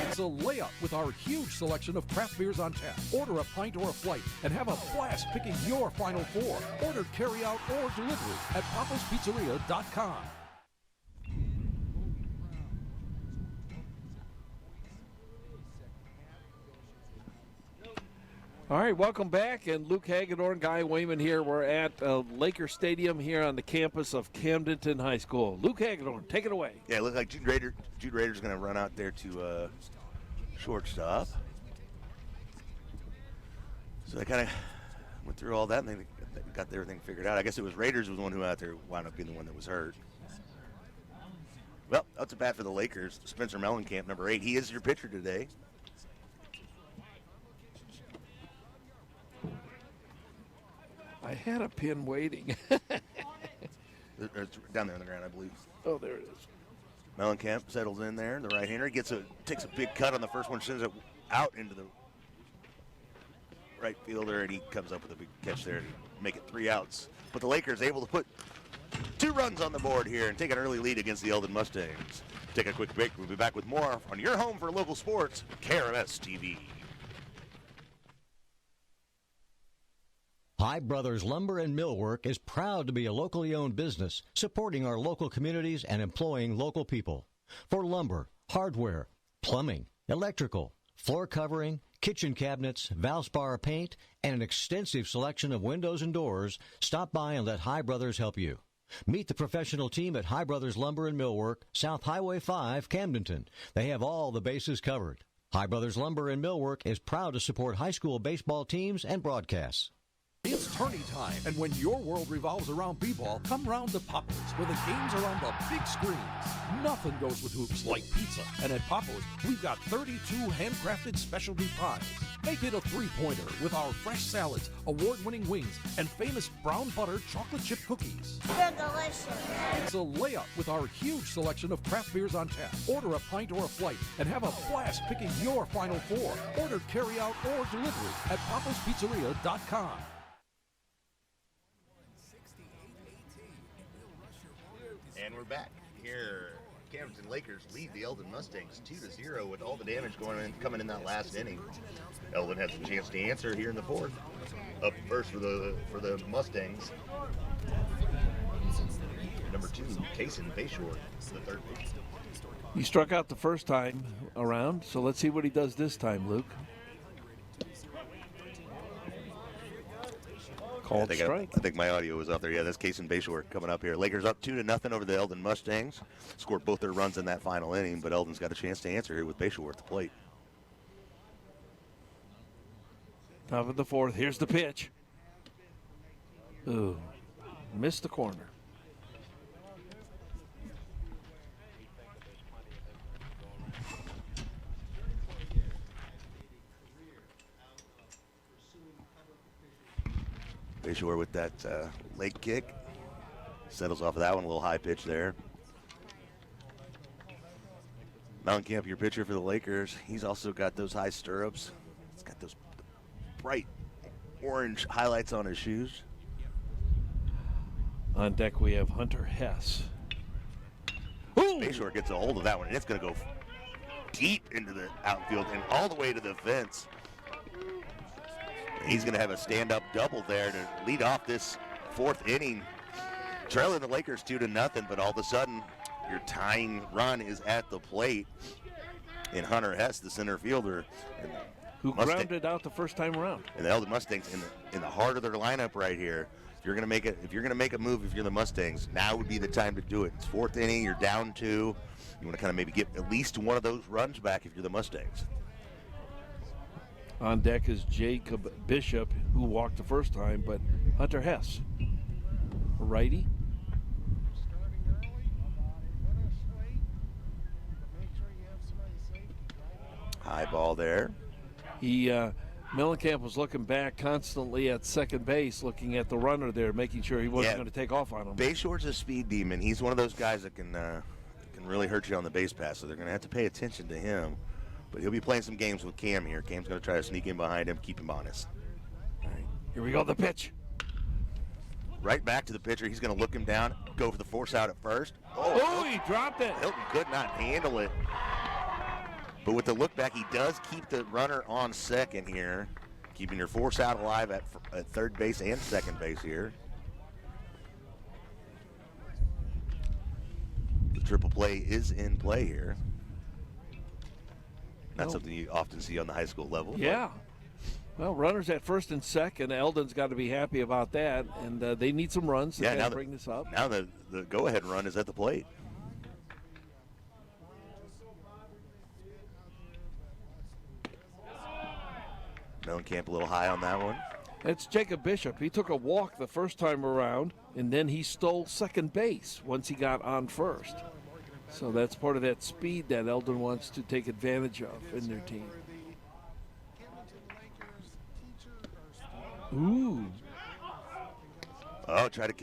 It's a layup with our huge selection of craft beers on tap. Order a pint or a flight and have a blast picking your Final Four. Order carry-out or delivery at papaspizzeria.com. All right, welcome back, and Luke Hagedorn, Guy Wayman here. We're at Laker Stadium here on the campus of Camdenton High School. Luke Hagedorn, take it away. Yeah, it looks like Jude Rader's going to run out there to shortstop. So they kind of went through all that, and they got everything figured out. I guess it was Raiders was the one who out there wound up being the one that was hurt. Well, that's a bat for the Lakers. Spencer Mellencamp, number 8. He is your pitcher today. I had a pin waiting. It's down there on the ground, I believe. Oh, there it is. Mellencamp settles in there. The right-hander takes a big cut on the first one, sends it out into the right fielder, and he comes up with a big catch there to make it 3 outs. But the Lakers able to put 2 runs on the board here and take an early lead against the Eldon Mustangs. Take a quick break. We'll be back with more on your home for local sports, KRMS TV. High Brothers Lumber and Millwork is proud to be a locally owned business, supporting our local communities and employing local people. For lumber, hardware, plumbing, electrical, floor covering, kitchen cabinets, Valspar paint, and an extensive selection of windows and doors, stop by and let High Brothers help you. Meet the professional team at High Brothers Lumber and Millwork, South Highway 5, Camdenton. They have all the bases covered. High Brothers Lumber and Millwork is proud to support high school baseball teams and broadcasts. It's tourney time, and when your world revolves around b-ball, come round to Papa's, where the games are on the big screens. Nothing goes with hoops like pizza, and at Papa's, we've got 32 handcrafted specialty pies. Make it a three-pointer with our fresh salads, award-winning wings, and famous brown butter chocolate chip cookies. They're delicious. It's a layup with our huge selection of craft beers on tap. Order a pint or a flight and have a blast picking your Final Four. Order carry-out or delivery at papaspizzeria.com. And we're back here. Camdenton Lakers lead the Eldon Mustangs 2-0 with all the damage coming in that last inning. Eldon has a chance to answer here in the 4th. Up first for the Mustangs. Number 2, Kason Bayshore, the third base. He struck out the first time around, so let's see what he does this time, Luke. Called strike. I think my audio was up there. Yeah, that's Kason Bayshore coming up here. Lakers up 2-0 over the Eldon Mustangs. Scored both their runs in that final inning, but Eldon's got a chance to answer here with Bayshore at the plate. Top of the fourth. Here's the pitch. Ooh, missed the corner. Bayshore with that leg kick. Settles off of that one, a little high pitch there. Mellencamp, your pitcher for the Lakers, he's also got those high stirrups. He's got those bright orange highlights on his shoes. On deck we have Hunter Hess. Ooh! Bayshore gets a hold of that one, and it's going to go deep into the outfield and all the way to the fence. He's going to have a stand-up double there to lead off this fourth inning. Trailing the Lakers 2-0, but all of a sudden, your tying run is at the plate. And Hunter Hess, the center fielder, who grounded out the first time around. And the Eldon Mustangs in the heart of their lineup right here. If you're going to make a move, if you're the Mustangs, now would be the time to do it. It's fourth inning. You're down 2. You want to kind of maybe get at least one of those runs back if you're the Mustangs. On deck is Jacob Bishop, who walked the first time, but Hunter Hess, a righty. High ball there. Mellencamp was looking back constantly at second base, looking at the runner there, making sure he wasn't going to take off on him. Bayshore's a speed demon. He's one of those guys that can really hurt you on the base pass, so they're going to have to pay attention to him. But he'll be playing some games with Cam here. Cam's going to try to sneak in behind him, keep him honest. All right, here we go, the pitch. Right back to the pitcher. He's going to look him down, go for the force out at first. Oh, he dropped it. Hilton could not handle it. But with the look back, he does keep the runner on second here, keeping your force out alive at third base and second base here. The triple play is in play here. Not something you often see on the high school level. Yeah. Well, runners at first and second. Eldon's got to be happy about that, and they need some runs to bring this up. Now the go-ahead run is at the plate. Mellencamp a little high on that one. It's Jacob Bishop. He took a walk the first time around, and then he stole second base once he got on first. So that's part of that speed that Eldon wants to take advantage of in their team. Ooh. Oh, try to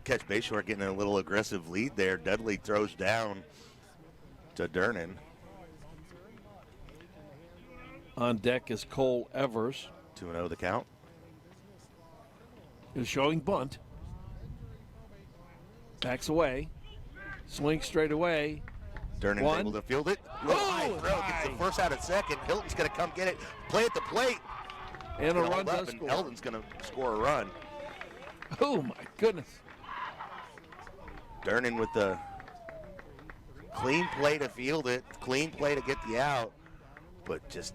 catch Bayshore getting a little aggressive lead there. Dudley throws down to Dernan. On deck is Cole Evers. 2-0 the count. Is showing bunt. Backs away. Swing straight away. Dernan's able to field it. High throw. Gets the first out at second. Hilton's going to come get it. Play at the plate. And a run does score. Eldon's going to score a run. Oh, my goodness. Dernan with the clean play to field it. Clean play to get the out. But just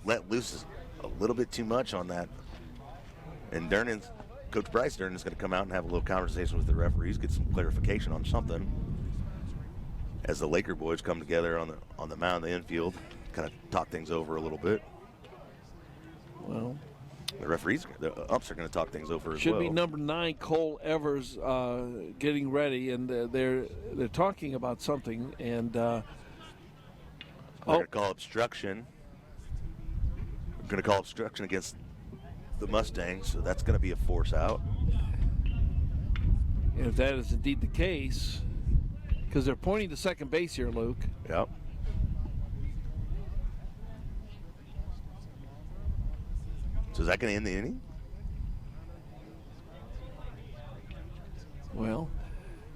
let loose a little bit too much on that. And Coach Bryce Dernan's going to come out and have a little conversation with the referees, get some clarification on something. As the Laker boys come together on the mound, the infield, kind of talk things over a little bit. Well, the umps are going to talk things over as well. Should be number 9, Cole Evers, getting ready, and they're talking about something. And they're going to call obstruction. We're going to call obstruction against the Mustangs, so that's going to be a force out. And if that is indeed the case, because they're pointing to second base here, Luke. Yep. So is that going to end the inning? Well,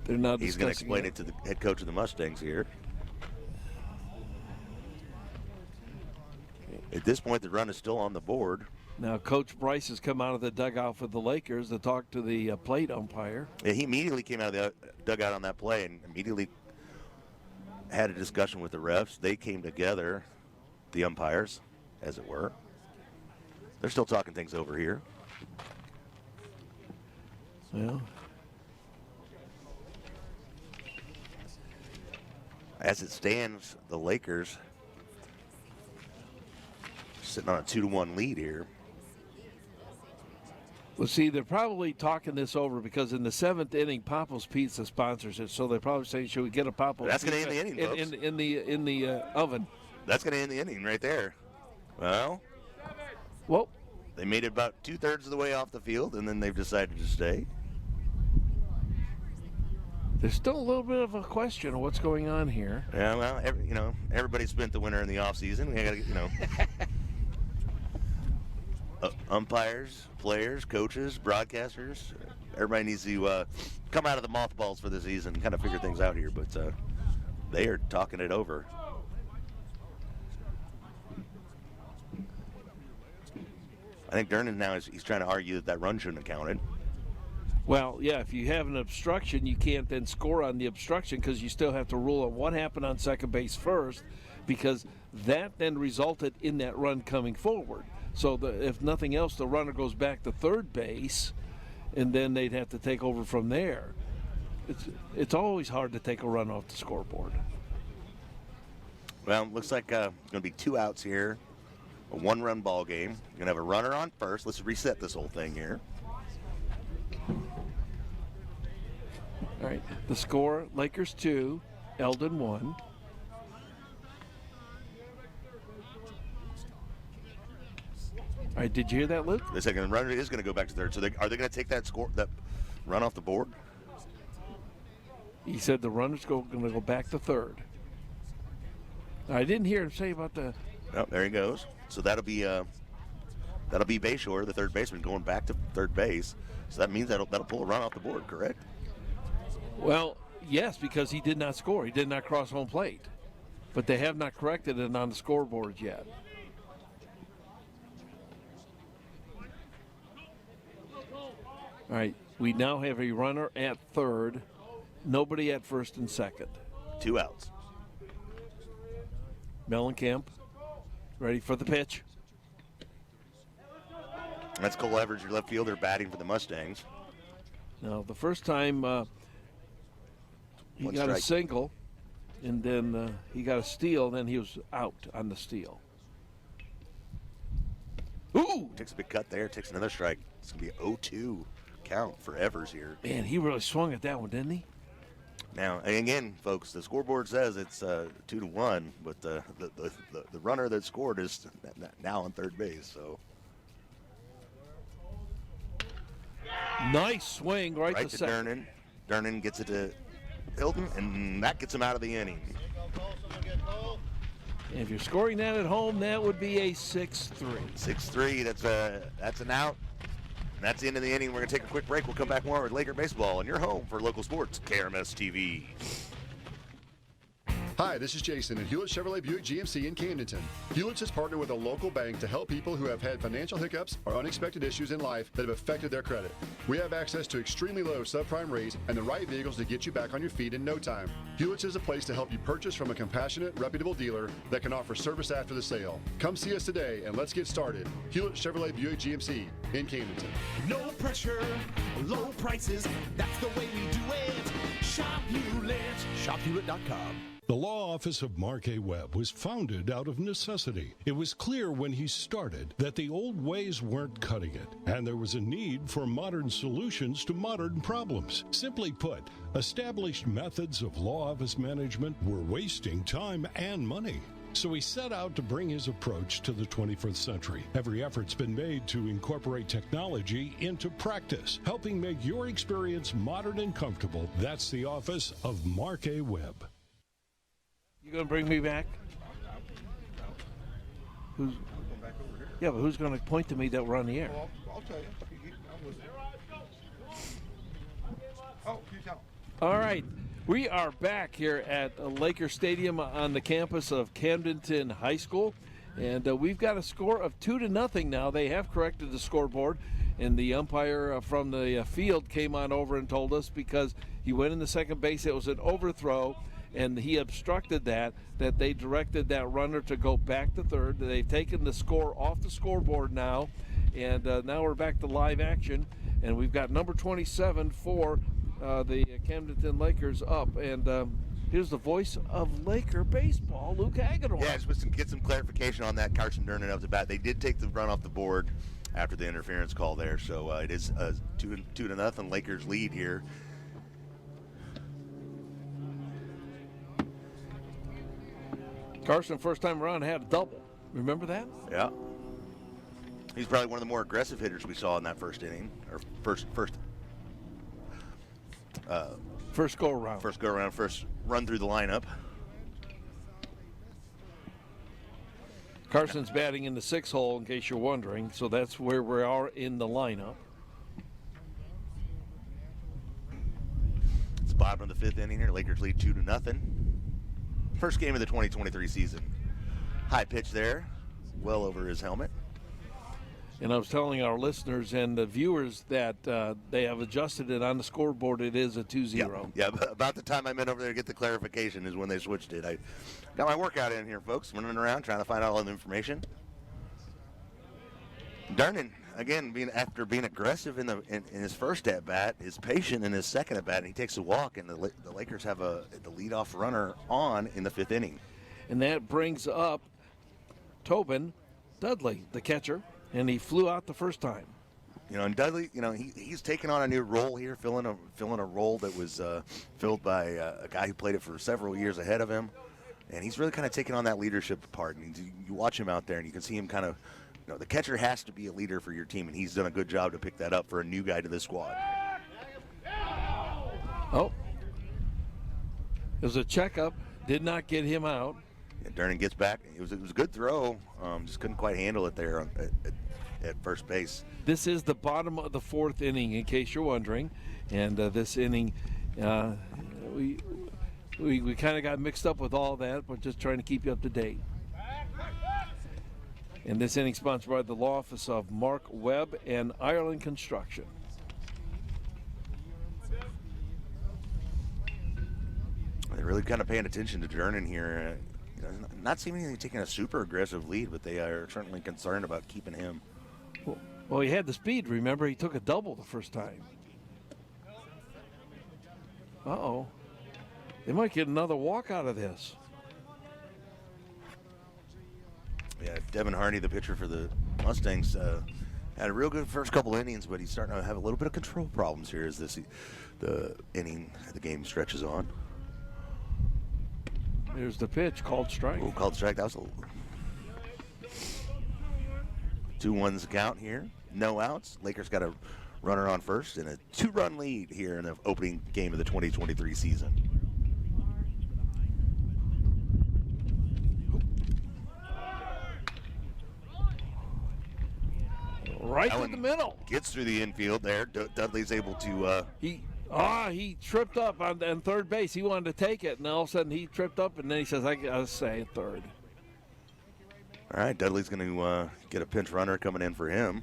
they're not. He's going to explain it to the head coach of the Mustangs here. At this point, the run is still on the board. Now, Coach Bryce has come out of the dugout for the Lakers to talk to the plate umpire. Yeah, he immediately came out of the dugout on that play and immediately had a discussion with the refs. They came together, the umpires, as it were. They're still talking things over here. Well, as it stands, the Lakers sitting on a 2-1 lead here. well, see, they're probably talking this over because in the 7th inning, Papo's Pizza sponsors it, so they're probably saying, "Should we get a Papo's That's Pizza going to end the inning, folks. in the oven?" That's going to end the inning right there. Well, they made it about 2/3 of the way off the field, and then they've decided to stay. There's still a little bit of a question of what's going on here. Yeah, well, everybody spent the winter in the off season. We got to, umpires, players, coaches, broadcasters. Everybody needs to come out of the mothballs for the season and kind of figure things out here. But they are talking it over. I think Durnan now he's trying to argue that run shouldn't have counted. Well, yeah, if you have an obstruction, you can't then score on the obstruction because you still have to rule on what happened on second base first, because that then resulted in that run coming forward. So if nothing else, the runner goes back to third base, and then they'd have to take over from there. It's always hard to take a run off the scoreboard. Well, looks like going to be 2 outs here. A 1-run ball game. You're going to have a runner on first. Let's reset this whole thing here. All right, the score, Lakers 2, Eldon 1. All right, did you hear that, Luke? The second runner is going to go back to third. So are they going to take that run off the board? He said the runner's going to go back to third. I didn't hear him say about the... Oh, there he goes. So that'll be Bayshore, the third baseman, going back to third base. So that means that'll pull a run off the board, correct? Well, yes, because he did not score. He did not cross home plate. But they have not corrected it on the scoreboard yet. All right, we now have a runner at third, nobody at first and second. 2 outs. Mellencamp ready for the pitch. That's Cole Evers, your left fielder, batting for the Mustangs. Now, the first time he got a single, and then he got a steal, then he was out on the steal. Ooh! Takes a big cut there, takes another strike. It's going to be 0-2 count for Evers here. Man, he really swung at that one, didn't he? Now, again, folks, the scoreboard says it's 2-1, but the runner that scored is now on third base, so... Nice swing right to second. Durnan. Durnan gets it to Eldon, and that gets him out of the inning. And if you're scoring that at home, that would be a 6-3. 6-3, that's an out. And that's the end of the inning. We're going to take a quick break. We'll come back more with Laker Baseball, and you're home for local sports, KRMS TV. Hi, this is Jason at Hewlett Chevrolet Buick GMC in Camdenton. Hewlett's has partnered with a local bank to help people who have had financial hiccups or unexpected issues in life that have affected their credit. We have access to extremely low subprime rates and the right vehicles to get you back on your feet in no time. Hewlett's is a place to help you purchase from a compassionate, reputable dealer that can offer service after the sale. Come see us today and let's get started. Hewlett Chevrolet Buick GMC in Camdenton. No pressure, low prices, that's the way we do it. Shop Hewlett. ShopHewlett.com. The law office of Mark A. Webb was founded out of necessity. It was clear when he started that the old ways weren't cutting it, and there was a need for modern solutions to modern problems. Simply put, established methods of law office management were wasting time and money. So he set out to bring his approach to the 21st century. Every effort's been made to incorporate technology into practice, helping make your experience modern and comfortable. That's the office of Mark A. Webb. You gonna bring me back? Yeah, but who's gonna point to me that we're on the air? I'll tell you. All right, we are back here at Laker Stadium on the campus of Camdenton High School, and we've got a score of 2-0 now. They have corrected the scoreboard, and the umpire from the field came on over and told us because he went in the second base, it was an overthrow, and he obstructed that they directed that runner to go back to third. They've taken the score off the scoreboard now, and now we're back to live action And we've got number 27 for the Camdenton Lakers up. And here's the voice of Laker baseball, Luke Hagedorn. Yeah, just to get some clarification on that, Carson Durnan up the bat. They did take the run off the board after the interference call there, so it is a 2-0 Lakers lead here. Carson, first time around, had a double. Remember that? Yeah. He's probably one of the more aggressive hitters we saw in that first inning, or first go around. First go around, first run through the lineup. Carson's batting in the 6 hole, in case you're wondering, so that's where we are in the lineup. It's the bottom of the 5th inning here. Lakers lead 2-0. First game of the 2023 season. High pitch there, well over his helmet. And I was telling our listeners and the viewers that they have adjusted it on the scoreboard. It is a 2-0. Yeah, about the time I went over there to get the clarification is when they switched it. I got my workout in here, folks, running around trying to find out all the information. Durnan, again, after being aggressive in his first at-bat, is patient in his second at-bat, and he takes a walk, and the Lakers have the leadoff runner on in the 5th inning. And that brings up Tobin Dudley, the catcher, and he flew out the first time. And Dudley, he's taken on a new role here, filling a role that was filled by a guy who played it for several years ahead of him, and he's really kind of taken on that leadership part. And you watch him out there, and you can see him kind of, the catcher has to be a leader for your team, and he's done a good job to pick that up for a new guy to the squad. Oh, it was a checkup, did not get him out. Yeah, Durnan gets back. It was a good throw, just couldn't quite handle it there at first base. This is the bottom of the 4th inning, in case you're wondering, and this inning, we kind of got mixed up with all that, but just trying to keep you up to date. And this inning sponsored by the law office of Mark Webb and Ireland Construction. They're really kind of paying attention to Durnan here. Not seemingly taking a super aggressive lead, but they are certainly concerned about keeping him. Well, he had the speed. Remember, he took a double the first time. Uh-oh. They might get another walk out of this. Yeah, Devin Hardy, the pitcher for the Mustangs, had a real good first couple innings, but he's starting to have a little bit of control problems here as the game stretches on. There's the pitch, called strike. Oh, called strike. That was 2-1's count here. No outs. Lakers got a runner on first and a 2-run lead here in the opening game of the 2023 season. Right in the middle. Gets through the infield there. Dudley's able to... He tripped up on third base. He wanted to take it, and all of a sudden he tripped up, and then he says, I got to say third. All right, Dudley's going to get a pinch runner coming in for him.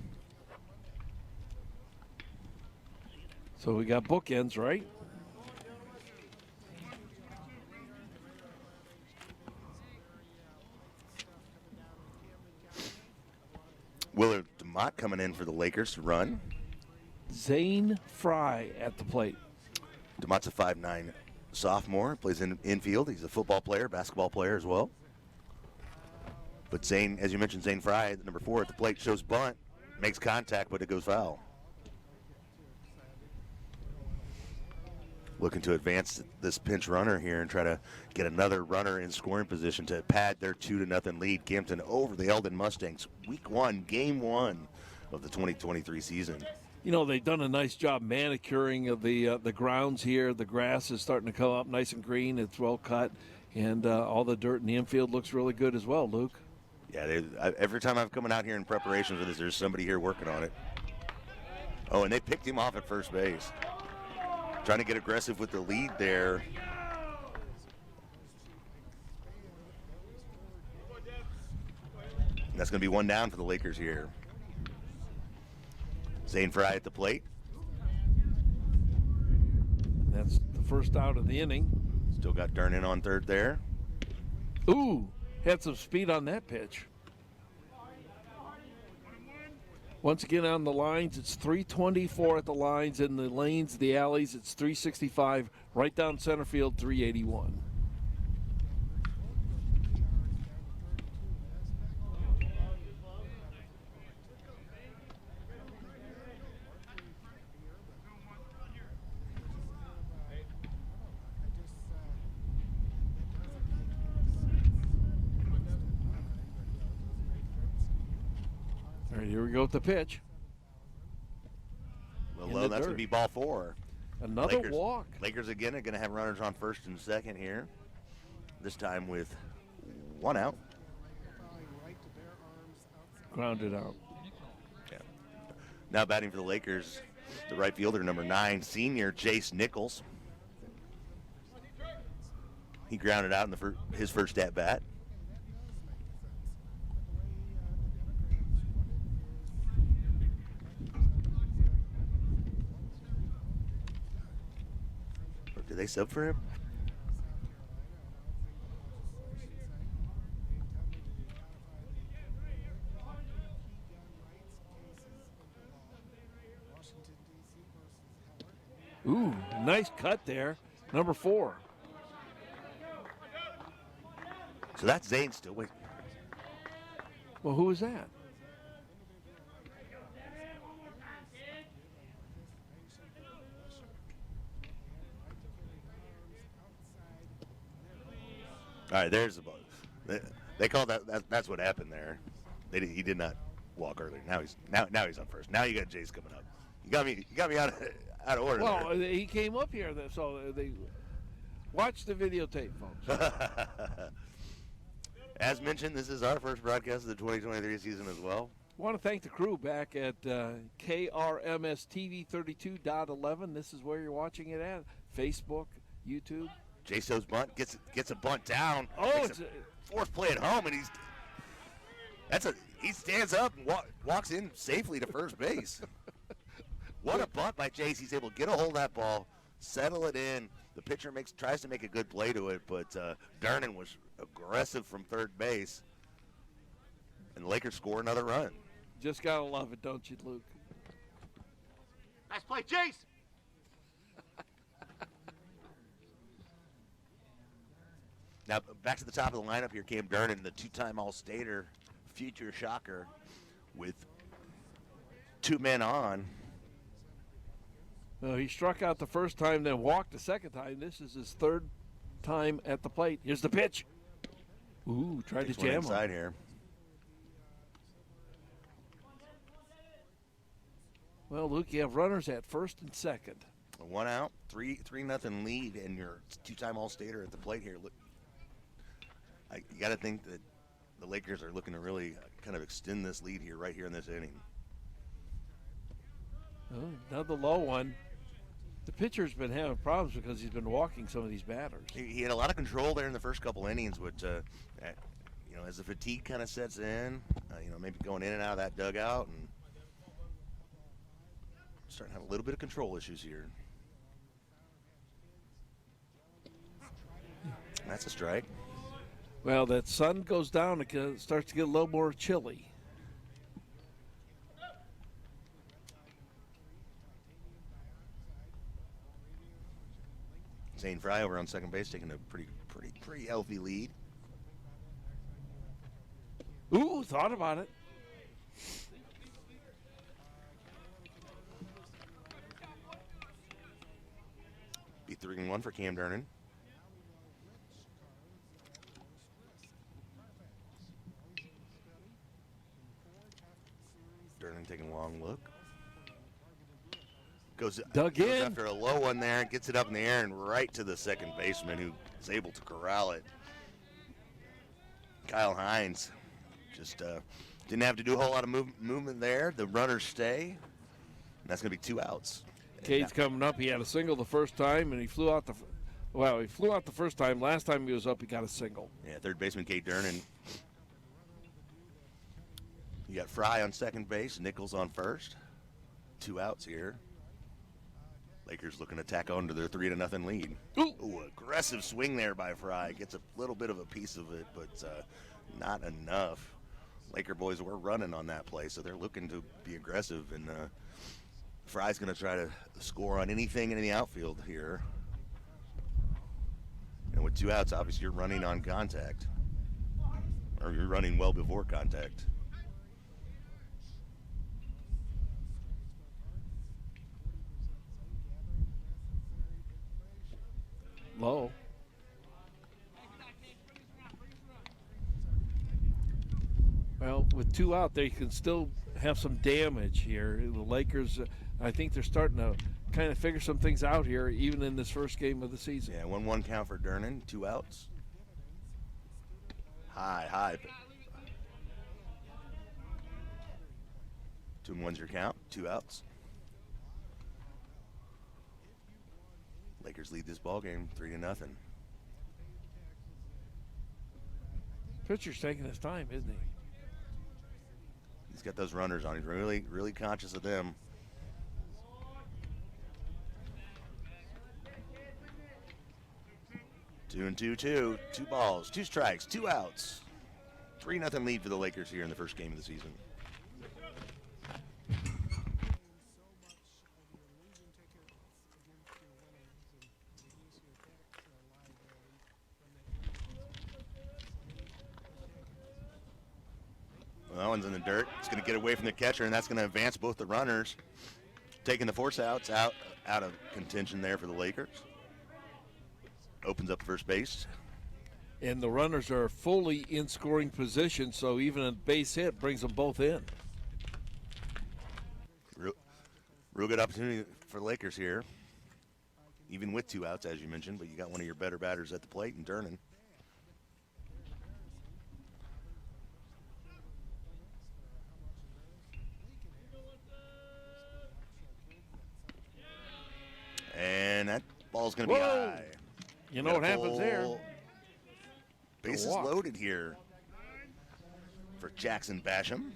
So we got bookends, right? Willard DeMott coming in for the Lakers to run. Zane Fry at the plate. DeMott's a 5'9" sophomore, plays in infield. He's a football player, basketball player as well. But Zane, as you mentioned, Zane Fry, number 4 at the plate, shows bunt, makes contact, but it goes foul. Looking to advance this pinch runner here and try to get another runner in scoring position to pad their 2-0 lead. Camden over the Eldon Mustangs. Week 1, game 1 of the 2023 season. They've done a nice job manicuring of the grounds here. The grass is starting to come up nice and green. It's well cut, and all the dirt in the infield looks really good as well, Luke. Yeah, every time I've come out here in preparation for this, there's somebody here working on it. Oh, and they picked him off at first base. Trying to get aggressive with the lead there. And that's going to be 1 down for the Lakers here. Zane Fry at the plate. That's the first out of the inning. Still got Durnan on third there. Ooh, had some speed on that pitch. Once again on the lines, it's 324 at the lines. In the lanes, the alleys, it's 365. Right down center field, 381. All right, here we go with the pitch. Well, low, that's going to be ball 4. Another walk. Lakers again are going to have runners on first and second here. This time with 1 out. Grounded out. Yeah. Now batting for the Lakers, the right fielder, number 9, senior Jace Nichols. He grounded out in his first at bat. Did they sub for him? Ooh, nice cut there. Number 4. So that's Zane still waiting. Well, who is that? All right, there's the ball. They call that's what happened there. He did not walk earlier. Now he's on first. Now you got Jace coming up. You got me out of order. Well, there. he came up here, so they watch the videotape, folks. As mentioned, this is our first broadcast of the 2023 season as well. I want to thank the crew back at KRMS TV 32.11. This is where you're watching it at. Facebook, YouTube. Jaso's bunt gets a bunt down. Oh, it's a fourth play at home, and he stands up and walks in safely to first base. What a bunt by Jace. He's able to get a hold of that ball, settle it in. The pitcher tries to make a good play to it, but Durnan was aggressive from third base, and the Lakers score another run. Just gotta love it, don't you, Luke? Nice play, Jace. Now, back to the top of the lineup here, Cam Durnan, the 2-time All-Stater, future shocker, with 2 men on. Well, he struck out the first time, then walked the second time. This is his 3rd time at the plate. Here's the pitch. Ooh, tried to jam inside him. Here. Well, Luke, you have runners at first and second. 1 out, 3-0 lead, and your 2-time All-Stater at the plate here. Look, you got to think that the Lakers are looking to really kind of extend this lead here, right here in this inning. Oh, another low one. The pitcher's been having problems because he's been walking some of these batters. He had a lot of control there in the first couple innings, but as the fatigue kind of sets in, maybe going in and out of that dugout and starting to have a little bit of control issues here. That's a strike. Well, that sun goes down, it starts to get a little more chilly. Zane Fry over on second base, taking a pretty healthy lead. Ooh, thought about it. Be 3-1 for Cam Durnan. Durnan taking a long look. Goes in after a low one there, gets it up in the air and right to the second baseman, who is able to corral it. Kyle Hines just didn't have to do a whole lot of movement there. The runners stay, and that's going to be 2 outs. Cade's coming up. He had a single the first time, and he flew out the first time. Last time he was up, he got a single. Yeah, third baseman Cade Durnan. You got Fry on second base, Nichols on first. 2 outs here. Lakers looking to tack on to their 3-0 lead. Ooh, aggressive swing there by Fry. Gets a little bit of a piece of it, but not enough. Laker boys were running on that play, so they're looking to be aggressive. And Fry's going to try to score on anything in the outfield here. And with 2 outs, obviously you're running on contact. Or you're running well before contact. Low. Well, with 2 out, they can still have some damage here. The Lakers, I think they're starting to kind of figure some things out here, even in this first game of the season. Yeah, 1-1 count for Durnan, 2 outs. High. 2-1's your count, 2 outs. Lakers lead this ball game 3-0. Pitcher's taking his time, isn't he? He's got those runners on. He's really, really conscious of them. Two and 2-2. 2 balls, 2 strikes, 2 outs. 3-0 lead for the Lakers here in the first game of the season. Well, that one's in the dirt. It's going to get away from the catcher, and that's going to advance both the runners. Taking the force outs out of contention there for the Lakers. Opens up first base. And the runners are fully in scoring position, so even a base hit brings them both in. Real good opportunity for the Lakers here. Even with 2 outs, as you mentioned, but you got one of your better batters at the plate in Durnan. And that ball's going to be high. You know what happens there. Bases loaded here for Jackson Basham.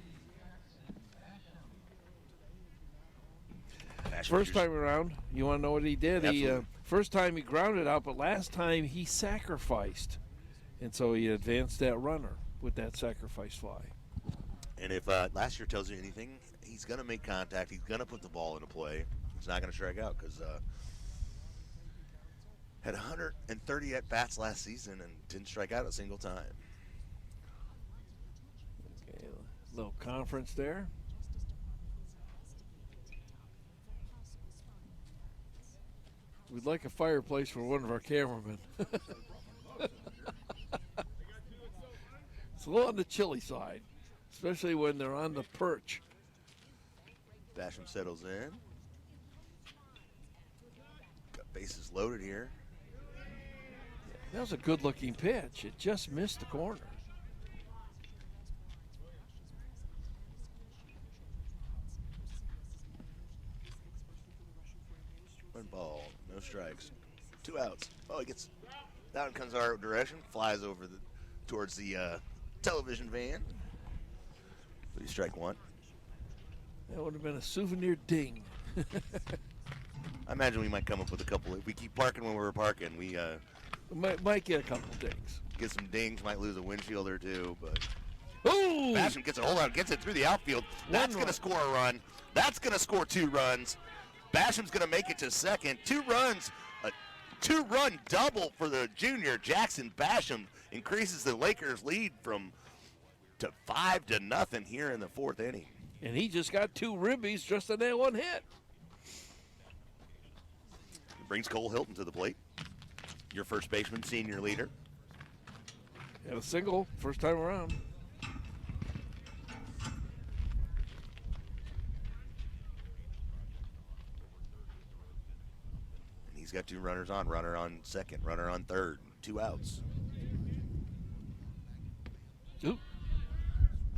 First time around, you want to know what he did? Absolutely. First time he grounded out, but last time he sacrificed. And so he advanced that runner with that sacrifice fly. And if last year tells you anything, he's going to make contact. He's going to put the ball into play. He's not going to strike out because had 130 at-bats last season and didn't strike out a single time. Okay, a little conference there. We'd like a fireplace for one of our cameramen. It's a little on the chilly side, especially when they're on the perch. Basham settles in. Got bases loaded here. That was a good-looking pitch. It just missed the corner. One ball, no strikes, 2 outs. Oh, he gets down, comes our direction, flies over towards the television van. So you strike 1. That would have been a souvenir ding. I imagine we might come up with a couple. If we keep parking when we're parking, we might get a couple dings. Get some dings, might lose a windshield or 2, but ooh! Basham gets a hold on, gets it through the outfield. That's going to score a run. That's going to score 2 runs. Basham's going to make it to second. 2 runs, a 2-run double for the junior. Jackson Basham increases the Lakers' lead to 5-0 here in the 4th inning. And he just got 2 ribbies just on that one hit. Brings Cole Hilton to the plate. Your first baseman, senior leader. Had a single first time around. And he's got 2 runners on. Runner on second, runner on third. 2 outs. Oop.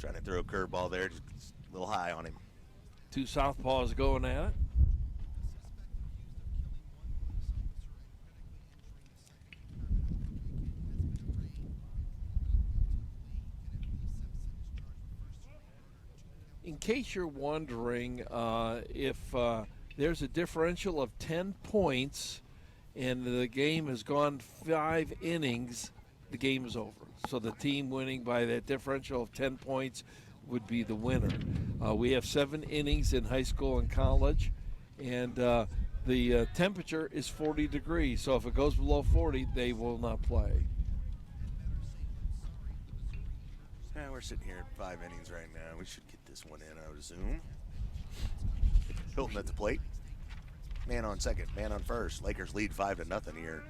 Trying to throw a curveball there, just a little high on him. 2 southpaws going at it. In case you're wondering if there's a differential of 10 points and the game has gone 5 innings, the game is over. So the team winning by that differential of 10 points would be the winner. We have 7 innings in high school and college, and the temperature is 40 degrees. So if it goes below 40, they will not play. Yeah, we're sitting here at 5 innings right now. We should get this one in, I would assume. Hilton at the plate. Man on second, man on first. Lakers lead 5-0 here.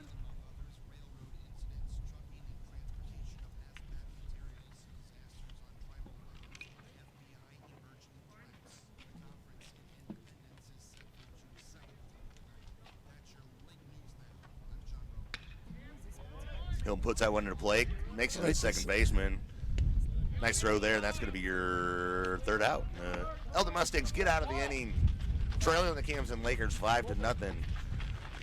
Hilton puts that one into play, makes it to the second baseman. Nice throw there, and that's going to be your third out. Eldon Mustangs get out of the inning, trailing the Camdenton Lakers 5-0.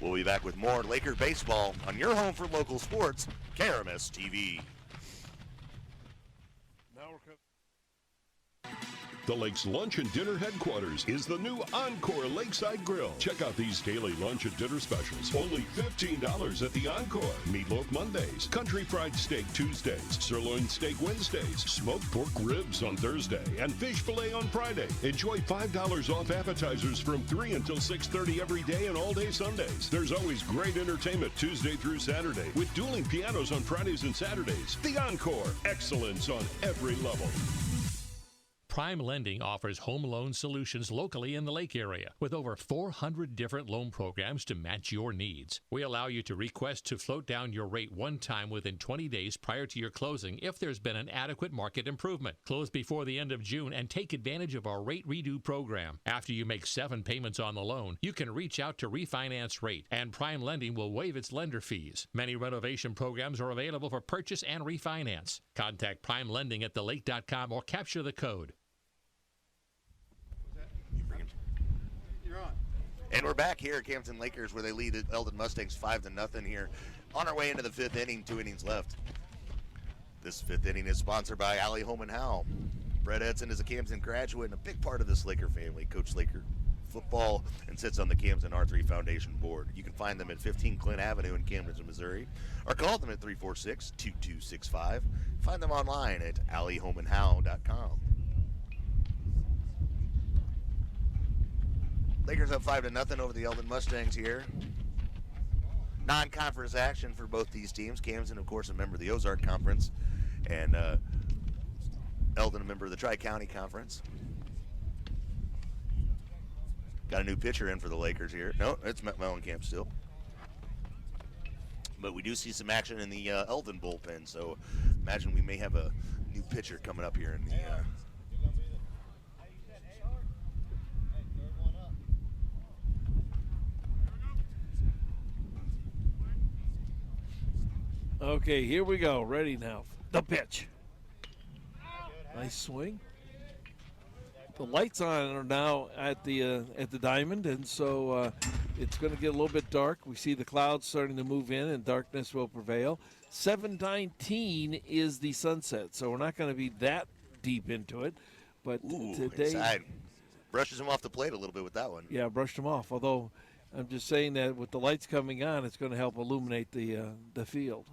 We'll be back with more Laker baseball on your home for local sports, KRMS TV. The Lake's Lunch and Dinner headquarters is the new Encore Lakeside Grill. Check out these daily lunch and dinner specials. Only $15 at the Encore. Meatloaf Mondays, Country Fried Steak Tuesdays, Sirloin Steak Wednesdays, Smoked Pork Ribs on Thursday, and Fish Fillet on Friday. Enjoy $5 off appetizers from 3 until 6:30 every day and all day Sundays. There's always great entertainment Tuesday through Saturday with dueling pianos on Fridays and Saturdays. The Encore. Excellence on every level. Prime Lending offers home loan solutions locally in the Lake area with over 400 different loan programs to match your needs. We allow you to request to float down your rate one time within 20 days prior to your closing if there's been an adequate market improvement. Close before the end of June and take advantage of our rate redo program. After you make 7 payments on the loan, you can reach out to refinance rate, and Prime Lending will waive its lender fees. Many renovation programs are available for purchase and refinance. Contact Prime Lending at thelake.com or capture the code. And we're back here at Camdenton Lakers, where they lead the Eldon Mustangs 5-0 here. On our way into the 5th inning, 2 innings left. This 5th inning is sponsored by Allie Holman Howell. Brett Edson is a Camden graduate and a big part of this Laker family. Coached Laker football and sits on the Camden R3 Foundation board. You can find them at 15 Clint Avenue in Camdenton, Missouri, or call them at 346-2265. Find them online at allieholmanhowell.com. Lakers up 5-0 over the Eldon Mustangs here. Non-conference action for both these teams. Camden, of course, a member of the Ozark Conference, and Eldon, a member of the Tri-County Conference. Got a new pitcher in for the Lakers here. No, it's Mellencamp still. But we do see some action in the Eldon bullpen, so imagine we may have a new pitcher coming up here in the... Okay, here we go. Ready now. The pitch. Nice swing. The lights on are now at the diamond, and so it's going to get a little bit dark. We see the clouds starting to move in, and darkness will prevail. 7:19 is the sunset, so we're not going to be that deep into it. But today, inside. Brushes him off the plate a little bit with that one. Yeah, brushed him off. Although I'm just saying that with the lights coming on, it's going to help illuminate the field.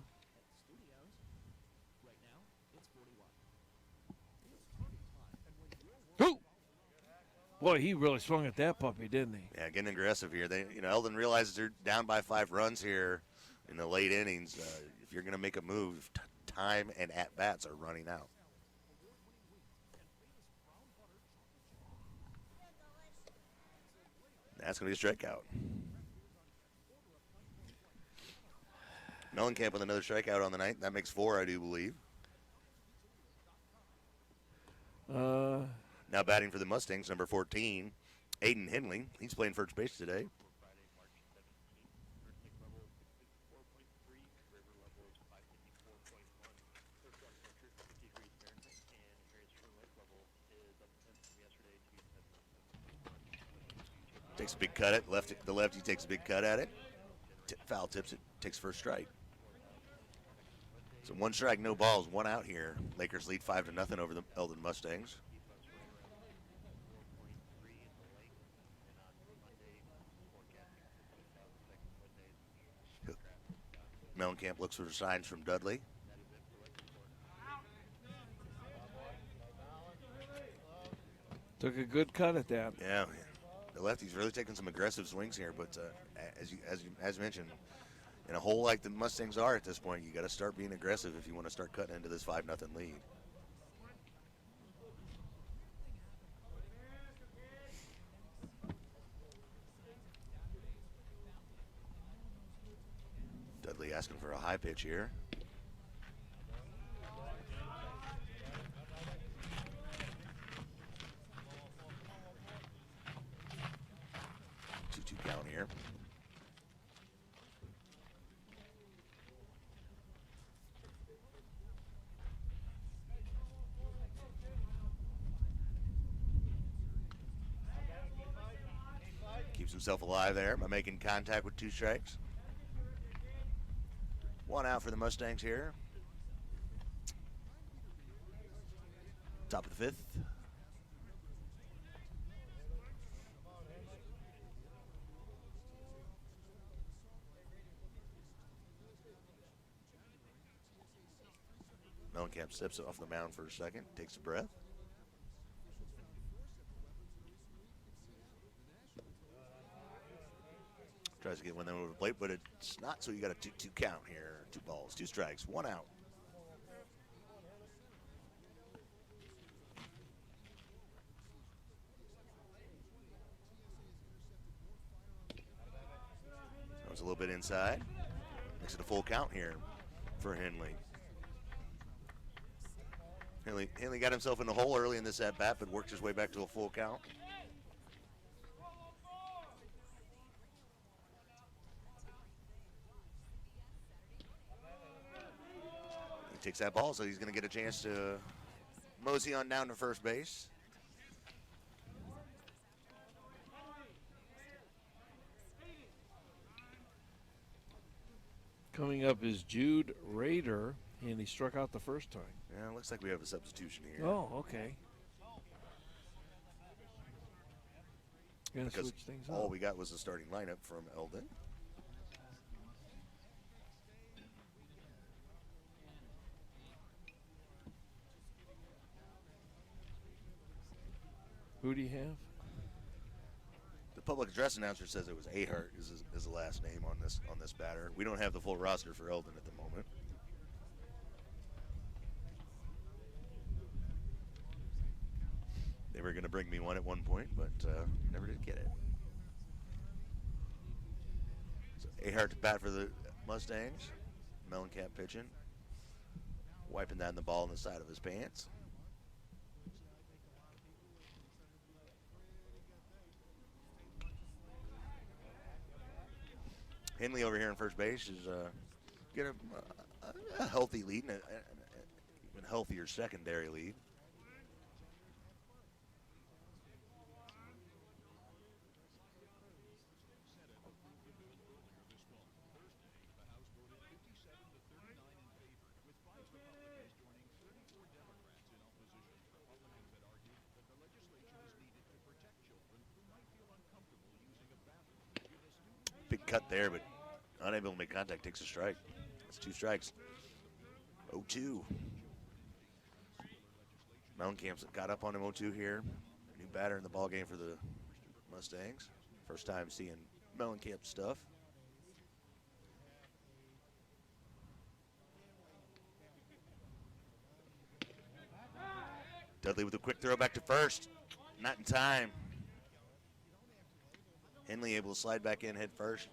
Boy, he really swung at that puppy, didn't he? Yeah, getting aggressive here. Eldon realizes they're down by 5 runs here in the late innings. If you're going to make a move, time and at-bats are running out. That's going to be a strikeout. Mellencamp with another strikeout on the night. That makes 4, I do believe. Now batting for the Mustangs, number 14, Aiden Henley. He's playing first base today. Takes a big cut at it. The lefty takes a big cut at it. Foul tips it, takes first strike. So 1 strike, no balls, 1 out here. Lakers lead 5-0 over the Eldon Mustangs. Mellencamp looks for signs from Dudley. Took a good cut at that. Yeah, the lefty's really taking some aggressive swings here, but as mentioned, in a hole like the Mustangs are at this point, you got to start being aggressive if you want to start cutting into this 5-0 lead. Dudley asking for a high pitch here. Count here. Keeps himself alive there by making contact with 2 strikes. 1 out for the Mustangs here. Top of the 5th. Mellencamp steps off the mound for a second, takes a breath. Tries to get one over the plate, but it's not, so you got a 2-2 count here. 2 balls, 2 strikes, 1 out. That was a little bit inside. Makes it a full count here for Henley. Henley got himself in the hole early in this at-bat, but worked his way back to a full count. He takes that ball, so he's going to get a chance to mosey on down to first base. Coming up is Jude Rader, and he struck out the first time. Yeah, it looks like we have a substitution here. Oh, okay. Gonna Because switch things all up. we got was the starting lineup from Eldon. Who do you have? The public address announcer says it was Ahart is the last name on this batter. We don't have the full roster for Eldon at the moment. They were going to bring me one at one point, but never did get it. So Ahart to bat for the Mustangs. Mellencamp pitching. Wiping down the ball on the side of his pants. Henley over here in first base is get a healthy lead and an even healthier secondary lead. Big cut there, but unable to make contact, takes a strike. That's 2 strikes. 0-2. Mellencamp's got up on him 0-2 here. New batter in the ball game for the Mustangs. First time seeing Mellencamp stuff. Dudley with a quick throw back to first. Not in time. Henley able to slide back in head first.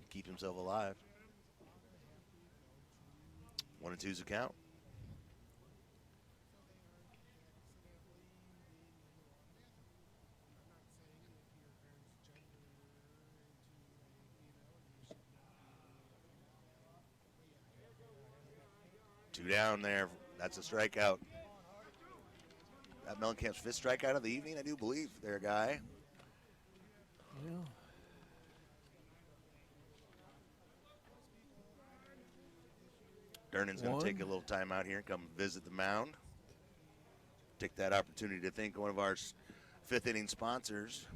Keep himself alive. 1-2's a count. Two down there. That's a strikeout. That Mellencamp's 5th strikeout of the evening, I do believe, there, Guy. Yeah. Dernan's going to take a little time out here and come visit the mound. Take that opportunity to thank one of our 5th inning sponsors,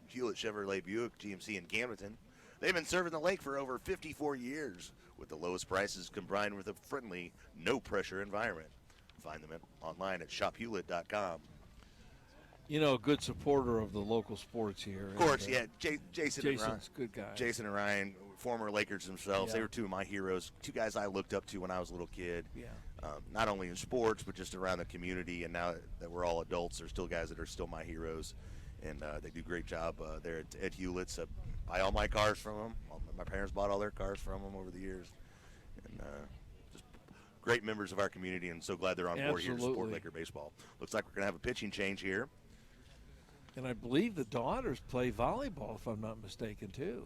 Hewlett Chevrolet Buick GMC in Camdenton. They've been serving the lake for over 54 years with the lowest prices combined with a friendly, no-pressure environment. find them online at shophewlett.com. You know, a good supporter of the local sports here. Of course, yeah. Jason and Ryan. Jason's a good guy. Jason and Ryan, former Lakers themselves. Yeah. They were two of my heroes, two guys I looked up to when I was a little kid. Yeah. Not only in sports, but just around the community. And now that we're all adults, there's still guys that are still my heroes. And they do a great job there at Hewlett's. Buy all my cars from them. My parents bought all their cars from them over the years. And just great members of our community, and so glad they're on board here to support Laker baseball. Looks like we're going to have a pitching change here. And I believe the daughters play volleyball, if I'm not mistaken, too.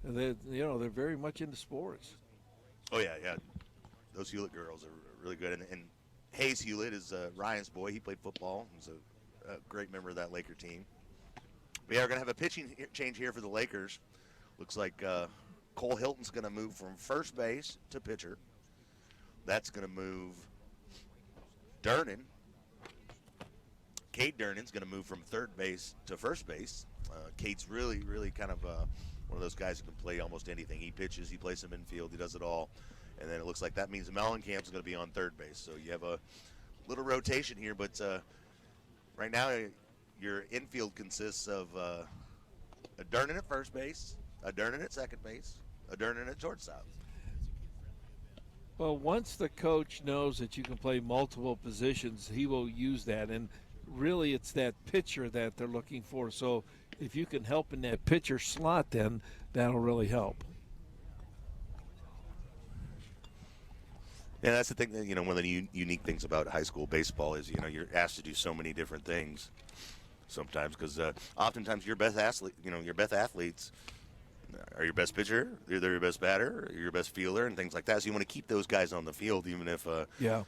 They're very much into sports. Oh, yeah. Those Hewlett girls are really good. And Hayes Hewlett is Ryan's boy. He played football. He's a great member of that Laker team. We are going to have a pitching change here for the Lakers. Looks like Cole Hilton's going to move from first base to pitcher. That's going to move Durnan. Cade Durnan's going to move from third base to first base. Cade's really, really kind of one of those guys who can play almost anything. He pitches, he plays some infield, he does it all. And then it looks like that means Mellencamp's going to be on third base. So you have a little rotation here, but right now your infield consists of a Durnan at first base, a Durnan at second base, a Durnan at shortstop. Well, once the coach knows that you can play multiple positions, he will use that. And really it's that pitcher that they're looking for. So if you can help in that pitcher slot, then that'll really help. Yeah, that's the thing that, one of the unique things about high school baseball is, you're asked to do so many different things sometimes, because oftentimes your best athletes are your best pitcher, they're your best batter, your best fielder, and things like that. So you want to keep those guys on the field, even if they're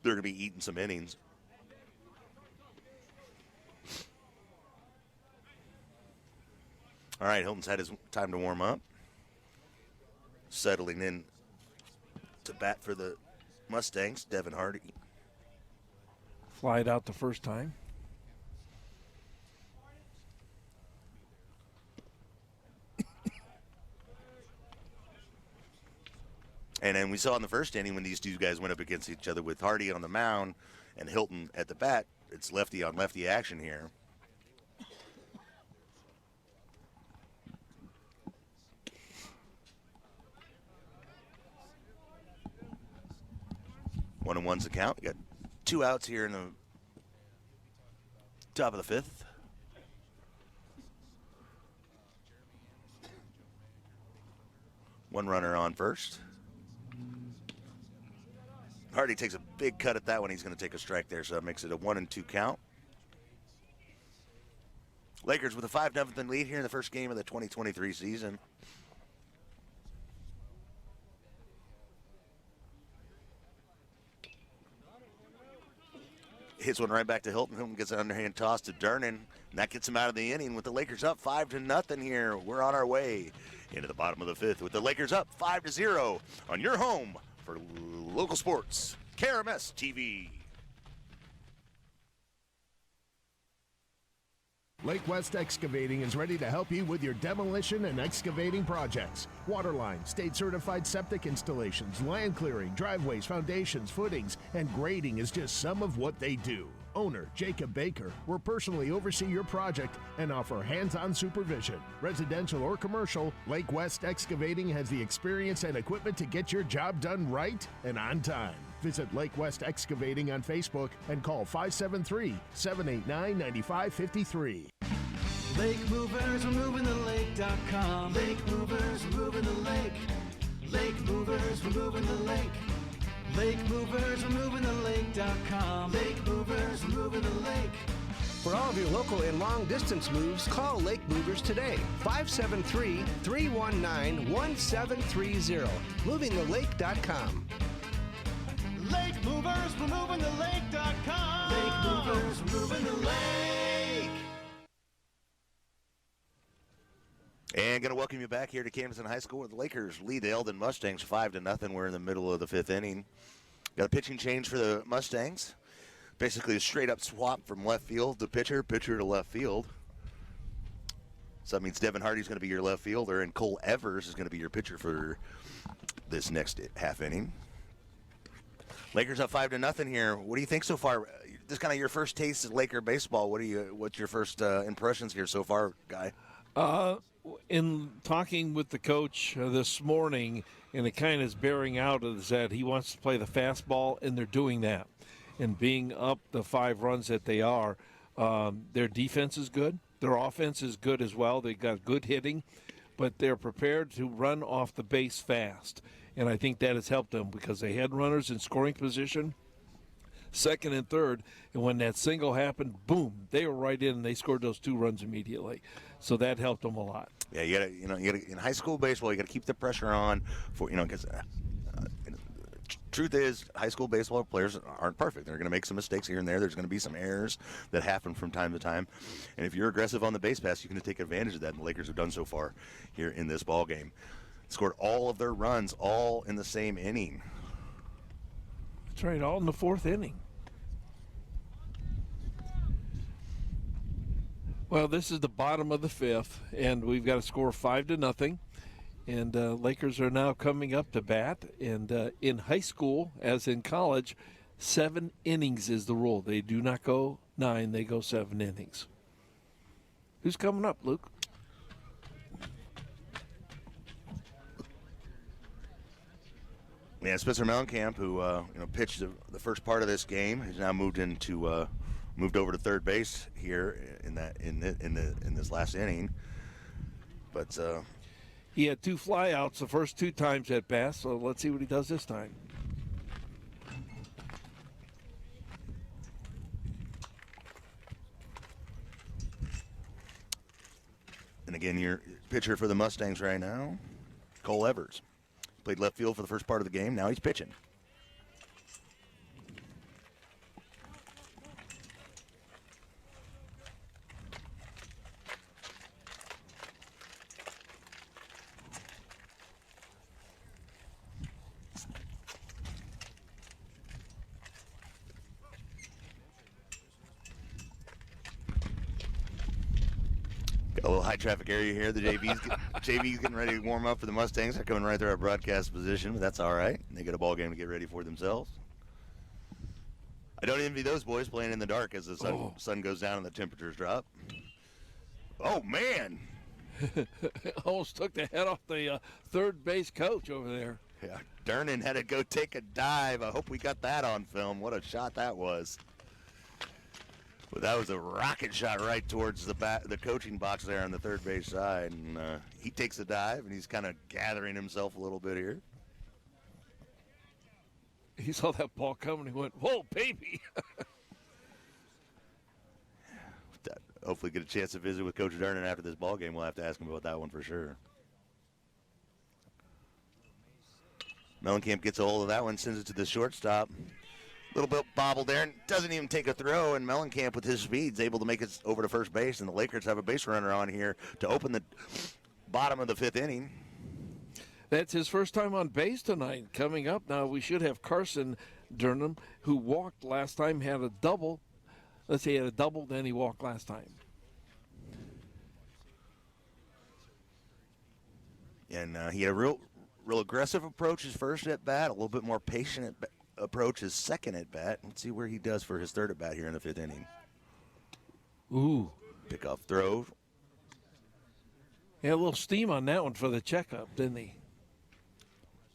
going to be eating some innings. All right, Hilton's had his time to warm up. Settling in to bat for the Mustangs, Devin Hardy. Flied out the first time. And then we saw in the first inning when these two guys went up against each other with Hardy on the mound and Hilton at the bat, it's lefty on lefty action here. One and one's the count. We got two outs here in the top of the fifth. One runner on first. Hardy takes a big cut at that one. He's going to take a strike there, so that makes it a 1-2 count. Lakers with a 5-0 lead here in the first game of the 2023 season. Hits one right back to Hilton. Hilton gets an underhand toss to Durnan, and that gets him out of the inning with the Lakers up 5-0 here. We're on our way into the bottom of the fifth with the Lakers up 5-0 on your home for local sports, KRMS TV. Lake West Excavating is ready to help you with your demolition and excavating projects. Waterline, state-certified septic installations, land clearing, driveways, foundations, footings, and grading is just some of what they do. Owner Jacob Baker will personally oversee your project and offer hands-on supervision. Residential or commercial, Lake West Excavating has the experience and equipment to get your job done right and on time. Visit Lake West Excavating on Facebook and call 573-789-9553. Lake Movers, we're moving the lake.com. Lake Movers, we're moving the lake. Lake Movers, we're moving the lake. Lake Movers, we're moving the lake.com. Lake Movers, we're moving the lake. For all of your local and long-distance moves, call Lake Movers today. 573-319-1730. MovingTheLake.com. Lake Movers, we're moving the lake.com. Lake Movers, we're moving the lake. And going to welcome you back here to Camdenton High School where the Lakers lead the Eldon Mustangs 5-0. We're in the middle of the fifth inning. Got a pitching change for the Mustangs. Basically a straight-up swap from left field to pitcher to left field. So that means Devin Hardy's going to be your left fielder, and Cole Evers is going to be your pitcher for this next half inning. Lakers up 5-0 here. What do you think so far? This is kind of your first taste of Laker baseball. What's your first impressions here so far, Guy? In talking with the coach this morning, and it kind of is bearing out, is that he wants to play the fastball, and they're doing that. And being up the 5 runs that they are, their defense is good. Their offense is good as well. They got good hitting, but they're prepared to run off the base fast. And I think that has helped them because they had runners in scoring position, second and third, and when that single happened, boom, they were right in and they scored those 2 runs immediately. So that helped them a lot. Yeah, you gotta in high school baseball, you got to keep the pressure on for because truth is, high school baseball players aren't perfect. They're going to make some mistakes here and there. There's going to be some errors that happen from time to time. And if you're aggressive on the base pass, you can take advantage of that. And the Lakers have done so far here in this ball game. Scored all of their runs all in the same inning. That's right, all in the 4th inning. Well, this is the bottom of the 5th, and we've got a score 5-0. And Lakers are now coming up to bat. And in high school, as in college, 7 innings is the rule. They do not go 9, they go 7 innings. Who's coming up, Luke? Yeah, Spencer Mellencamp, who pitched the first part of this game, has now moved over to third base here in this last inning. But he had 2 flyouts the first 2 times at bat, so let's see what he does this time. And again, your pitcher for the Mustangs right now, Cole Evers. Played left field for the first part of the game. Now he's pitching. Got a little high traffic area here. The JV's getting ready to warm up for the Mustangs. They're coming right through our broadcast position, but that's all right. They got a ball game to get ready for themselves. I don't envy those boys playing in the dark as the sun goes down and the temperatures drop. Oh, man. Almost took the head off the third base coach over there. Yeah, Durnan had to go take a dive. I hope we got that on film. What a shot that was. But that was a rocket shot right towards the coaching box there on the third base side. And he takes a dive, and he's kind of gathering himself a little bit here. He saw that ball coming. He went, whoa, baby. Hopefully get a chance to visit with Coach Durnan after this ball game. We'll have to ask him about that one for sure. Mellencamp gets a hold of that one, sends it to the shortstop. Little bit bobbled there, and doesn't even take a throw, and Mellencamp with his speed is able to make it over to first base, and the Lakers have a base runner on here to open the bottom of the 5th inning. That's his first time on base tonight. Coming up now, we should have Carson Durnan, who walked last time, had a double. Let's say he had a double, then he walked last time. And he had a real aggressive approach his first at bat, a little bit more patient approach his second at bat. Let's see where he does for his third at bat here in the 5th inning. Ooh. Pickoff throw. He had a little steam on that one for the checkup, didn't he?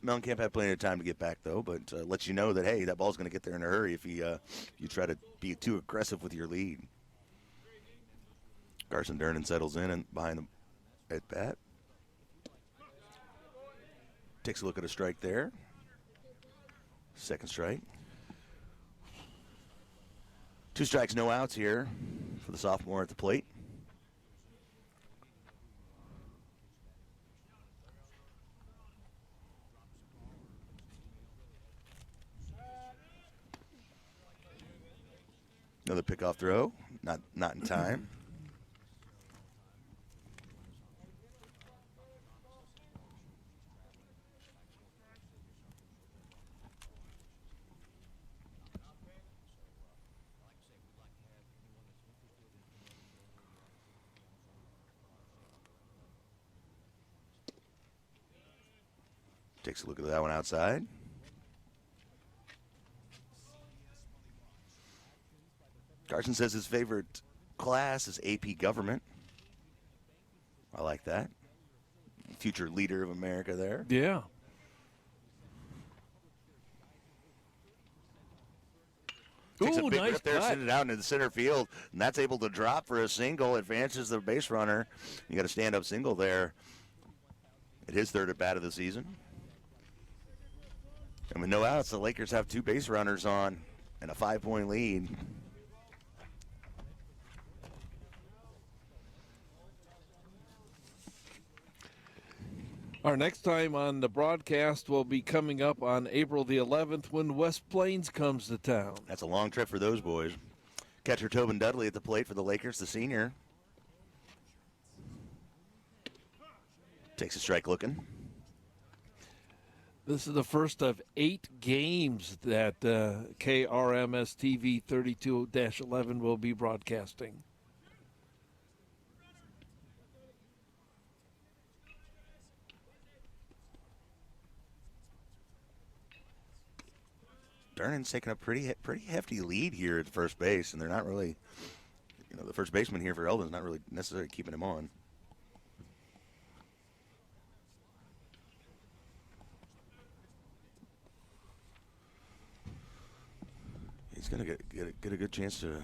Mellencamp had plenty of time to get back, though, but lets you know that, hey, that ball's going to get there in a hurry if you try to be too aggressive with your lead. Carson Durnan settles in and behind the at bat. Takes a look at a strike there. Second strike. 2 strikes, no outs here for the sophomore at the plate. Another pickoff throw, not in time. Takes a look at that one outside. Carson says his favorite class is AP Government. I like that. Future leader of America there. Yeah. Takes Ooh, a big nice rip there, cut. sends it out into the center field, and that's able to drop for a single, advances the base runner. You got a stand-up single there at his third at bat of the season. And with no outs, the Lakers have 2 base runners on and a 5-point lead. Our next time on the broadcast will be coming up on April the 11th when West Plains comes to town. That's a long trip for those boys. Catcher Tobin Dudley at the plate for the Lakers, the senior. Takes a strike looking. This is the first of 8 games that KRMS TV 32-11 will be broadcasting. Durnan's taking a pretty hefty lead here at first base, and they're not really, the first baseman here for Eldon's not really necessarily keeping him on. He's going to get a good chance to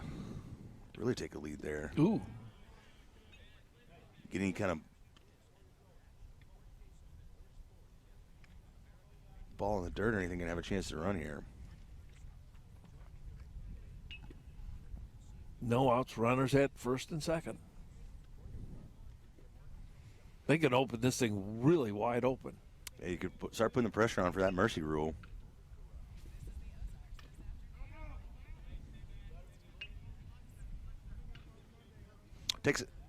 really take a lead there. Ooh. Get any kind of ball in the dirt or anything and have a chance to run here. No outs, runners at first and second. They can open this thing really wide open. Yeah, you could start putting the pressure on for that mercy rule.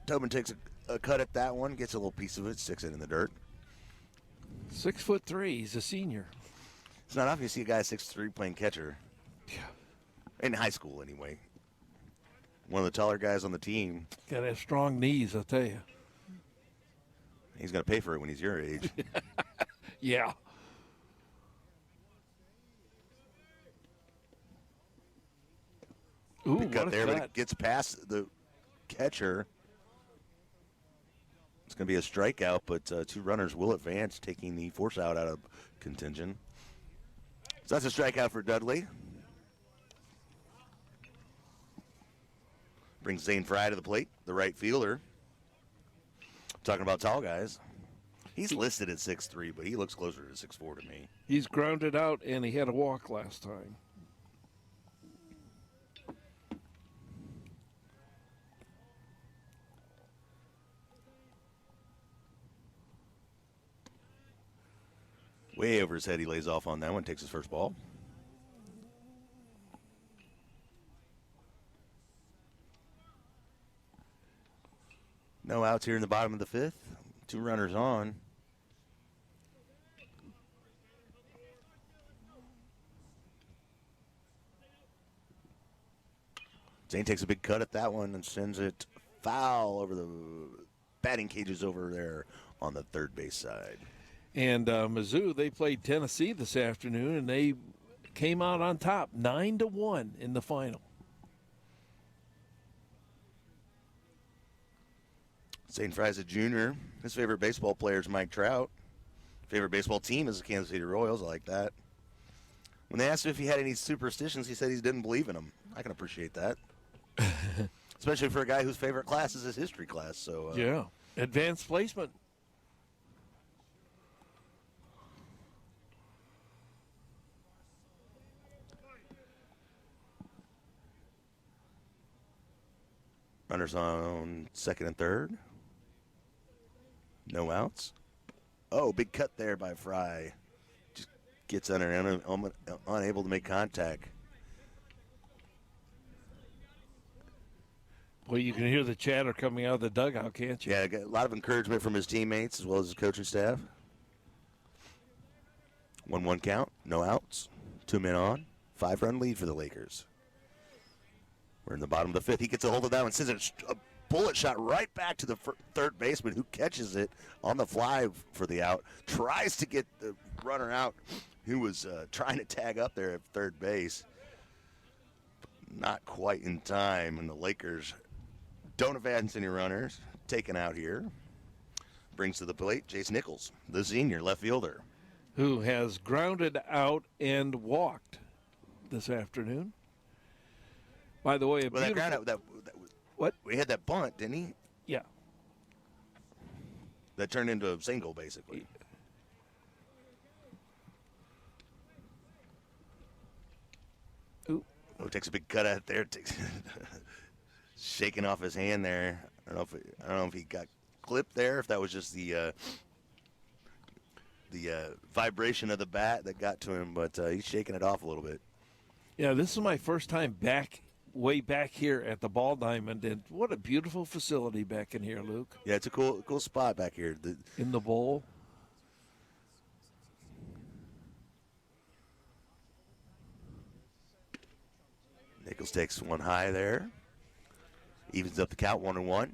Tobin takes a cut at that one, gets a little piece of it, sticks it in the dirt. 6'3", he's a senior. It's not often you see a guy 6'3" playing catcher. Yeah. In high school, anyway. One of the taller guys on the team. Got to have strong knees, I'll tell you. He's going to pay for it when he's your age. Yeah. Ooh, Big cut what a there, cut. but it gets past the catcher. It's going to be a strikeout, but 2 runners will advance, taking the force out of contention. So that's a strikeout for Dudley. Brings Zane Fry to the plate, the right fielder. Talking about tall guys. He's listed at 6'3", but he looks closer to 6'4" to me. He's grounded out, and he had a walk last time. Way over his head, he lays off on that one, takes his first ball. No outs here in the bottom of the 5th. 2 runners on. Zane takes a big cut at that one and sends it foul over the batting cages over there on the third base side. And Mizzou, they played Tennessee this afternoon, and they came out on top, 9-1 in the final. St. Fry's a junior. His favorite baseball player is Mike Trout. Favorite baseball team is the Kansas City Royals. I like that. When they asked him if he had any superstitions, he said he didn't believe in them. I can appreciate that. Especially for a guy whose favorite class is his history class. So yeah, advanced placement. Runners on second and third. No outs. Oh, big cut there by Fry. Just gets under and unable to make contact. Well, you can hear the chatter coming out of the dugout, can't you? Yeah, got a lot of encouragement from his teammates as well as his coaching staff. 1-1 count, no outs. 2 men on. 5-run lead for the Lakers. We're in the bottom of the 5th. He gets a hold of that one, sends a bullet shot right back to the third baseman, who catches it on the fly for the out. Tries to get the runner out, who was trying to tag up there at third base. not quite in time, and the Lakers don't advance any runners. Taken out here. Brings to the plate Jace Nichols, the senior left fielder, who has grounded out and walked this afternoon. By the way, that ground out, what? We had that bunt, didn't he? Yeah. That turned into a single, basically. Ooh. Oh, takes a big cut out there. Shaking off his hand there. I don't know if he got clipped there. If that was just the vibration of the bat that got to him, but he's shaking it off a little bit. Yeah, this is my first time way back here at the Ball Diamond, and what a beautiful facility back in here, Luke. Yeah, it's a cool spot back here. In the bowl. Nichols takes one high there. Evens up the count, 1-1.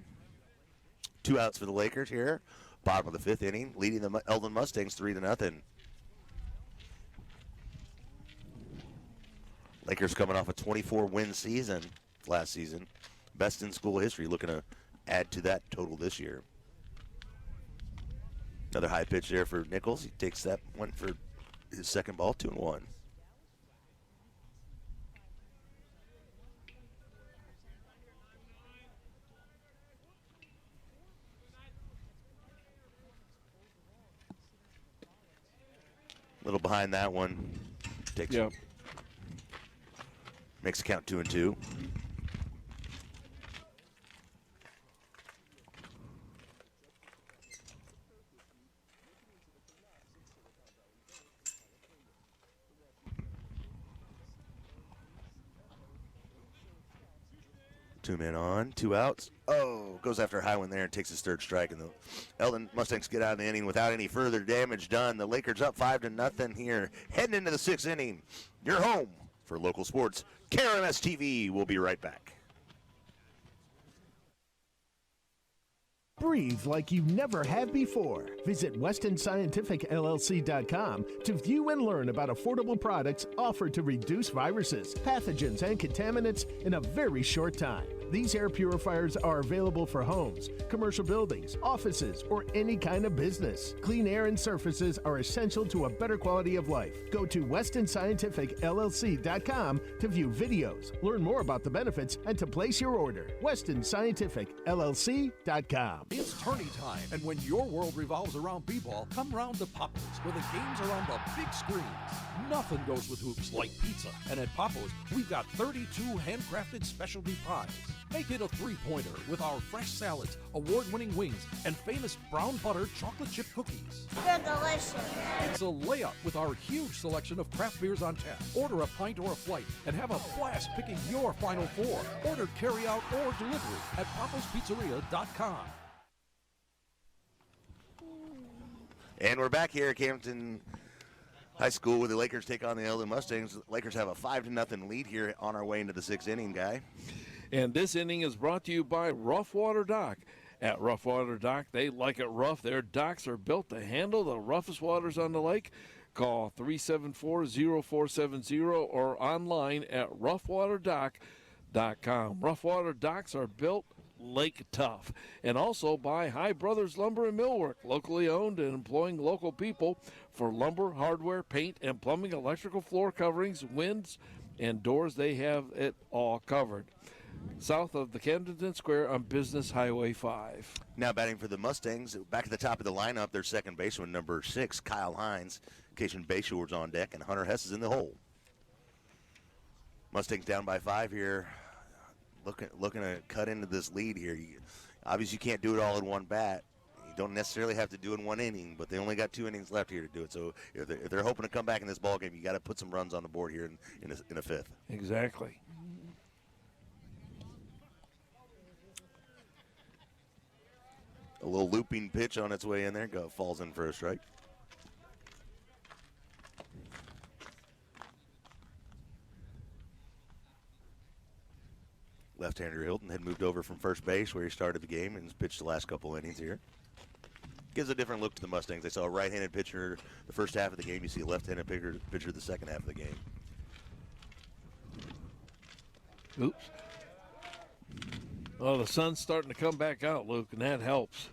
2 outs for the Lakers here. Bottom of the 5th inning, leading the Eldon Mustangs 3-0. Lakers coming off a 24-win season last season. Best in school history, looking to add to that total this year. Another high pitch there for Nichols. He takes that one for his second ball, 2-1. A little behind that one. Takes makes the count 2-2. Two men on, 2 outs. Oh, goes after a high one there and takes his third strike. And the Eldon Mustangs get out of the inning without any further damage done. The Lakers up 5-0 here, heading into the 6th inning. Your home for local sports. KRMS TV. We'll be right back. Breathe like you never have before. Visit WestonScientificLLC.com to view and learn about affordable products offered to reduce viruses, pathogens, and contaminants in a very short time. These air purifiers are available for homes, commercial buildings, offices, or any kind of business. Clean air and surfaces are essential to a better quality of life. Go to WestonScientificLLC.com to view videos, learn more about the benefits, and to place your order. WestonScientificLLC.com. It's tourney time, and when your world revolves around b-ball, come round to Papa's, where the games are on the big screens. Nothing goes with hoops like pizza, and at Papa's, we've got 32 handcrafted specialty pies. Make it a three-pointer with our fresh salads, award-winning wings, and famous brown butter chocolate chip cookies. They're delicious. It's a layup with our huge selection of craft beers on tap. Order a pint or a flight and have a blast picking your Final Four. Order carry-out or delivery at papaspizzeria.com. And we're back here at Camdenton High School where the Lakers take on the Eldon Mustangs. The Lakers have a 5-0 lead here on our way into the 6th inning, Guy. And this inning is brought to you by Rough Water Dock. At Rough Water Dock, they like it rough. Their docks are built to handle the roughest waters on the lake. Call 374-0470 or online at roughwaterdock.com. Rough Water Docks are built lake tough. And also by High Brothers Lumber and Millwork, locally owned and employing local people for lumber, hardware, paint, and plumbing, electrical, floor coverings, winds, and doors. They have it all covered. South of the Camdenton Square on Business Highway 5. Now batting for the Mustangs, back at the top of the lineup, their second baseman, number 6, Kyle Hines. Cation Bayshaw's on deck, and Hunter Hess is in the hole. Mustangs down by 5 here. Looking to cut into this lead here. Obviously, you can't do it all in one bat. You don't necessarily have to do it in one inning, but they only got 2 innings left here to do it. So if they're hoping to come back in this ball game, you got to put some runs on the board here in a 5th. Exactly. A little looping pitch on its way in there. Falls in for a strike. Left-hander Hilton had moved over from first base where he started the game and has pitched the last couple innings here. Gives a different look to the Mustangs. They saw a right-handed pitcher the first half of the game. You see a left-handed pitcher the second half of the game. Oops. Oh, the sun's starting to come back out, Luke, and that helps.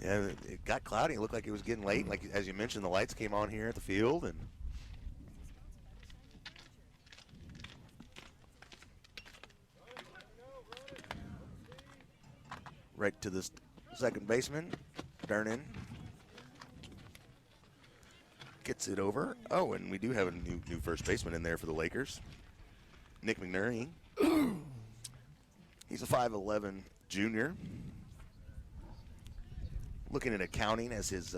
Yeah, it got cloudy. It looked like it was getting late. Like, as you mentioned, the lights came on here at the field. And right to the second baseman, Durnan. Gets it over. Oh, and we do have a new first baseman in there for the Lakers. Nick McNerney. He's a 5'11 junior. Looking at accounting as his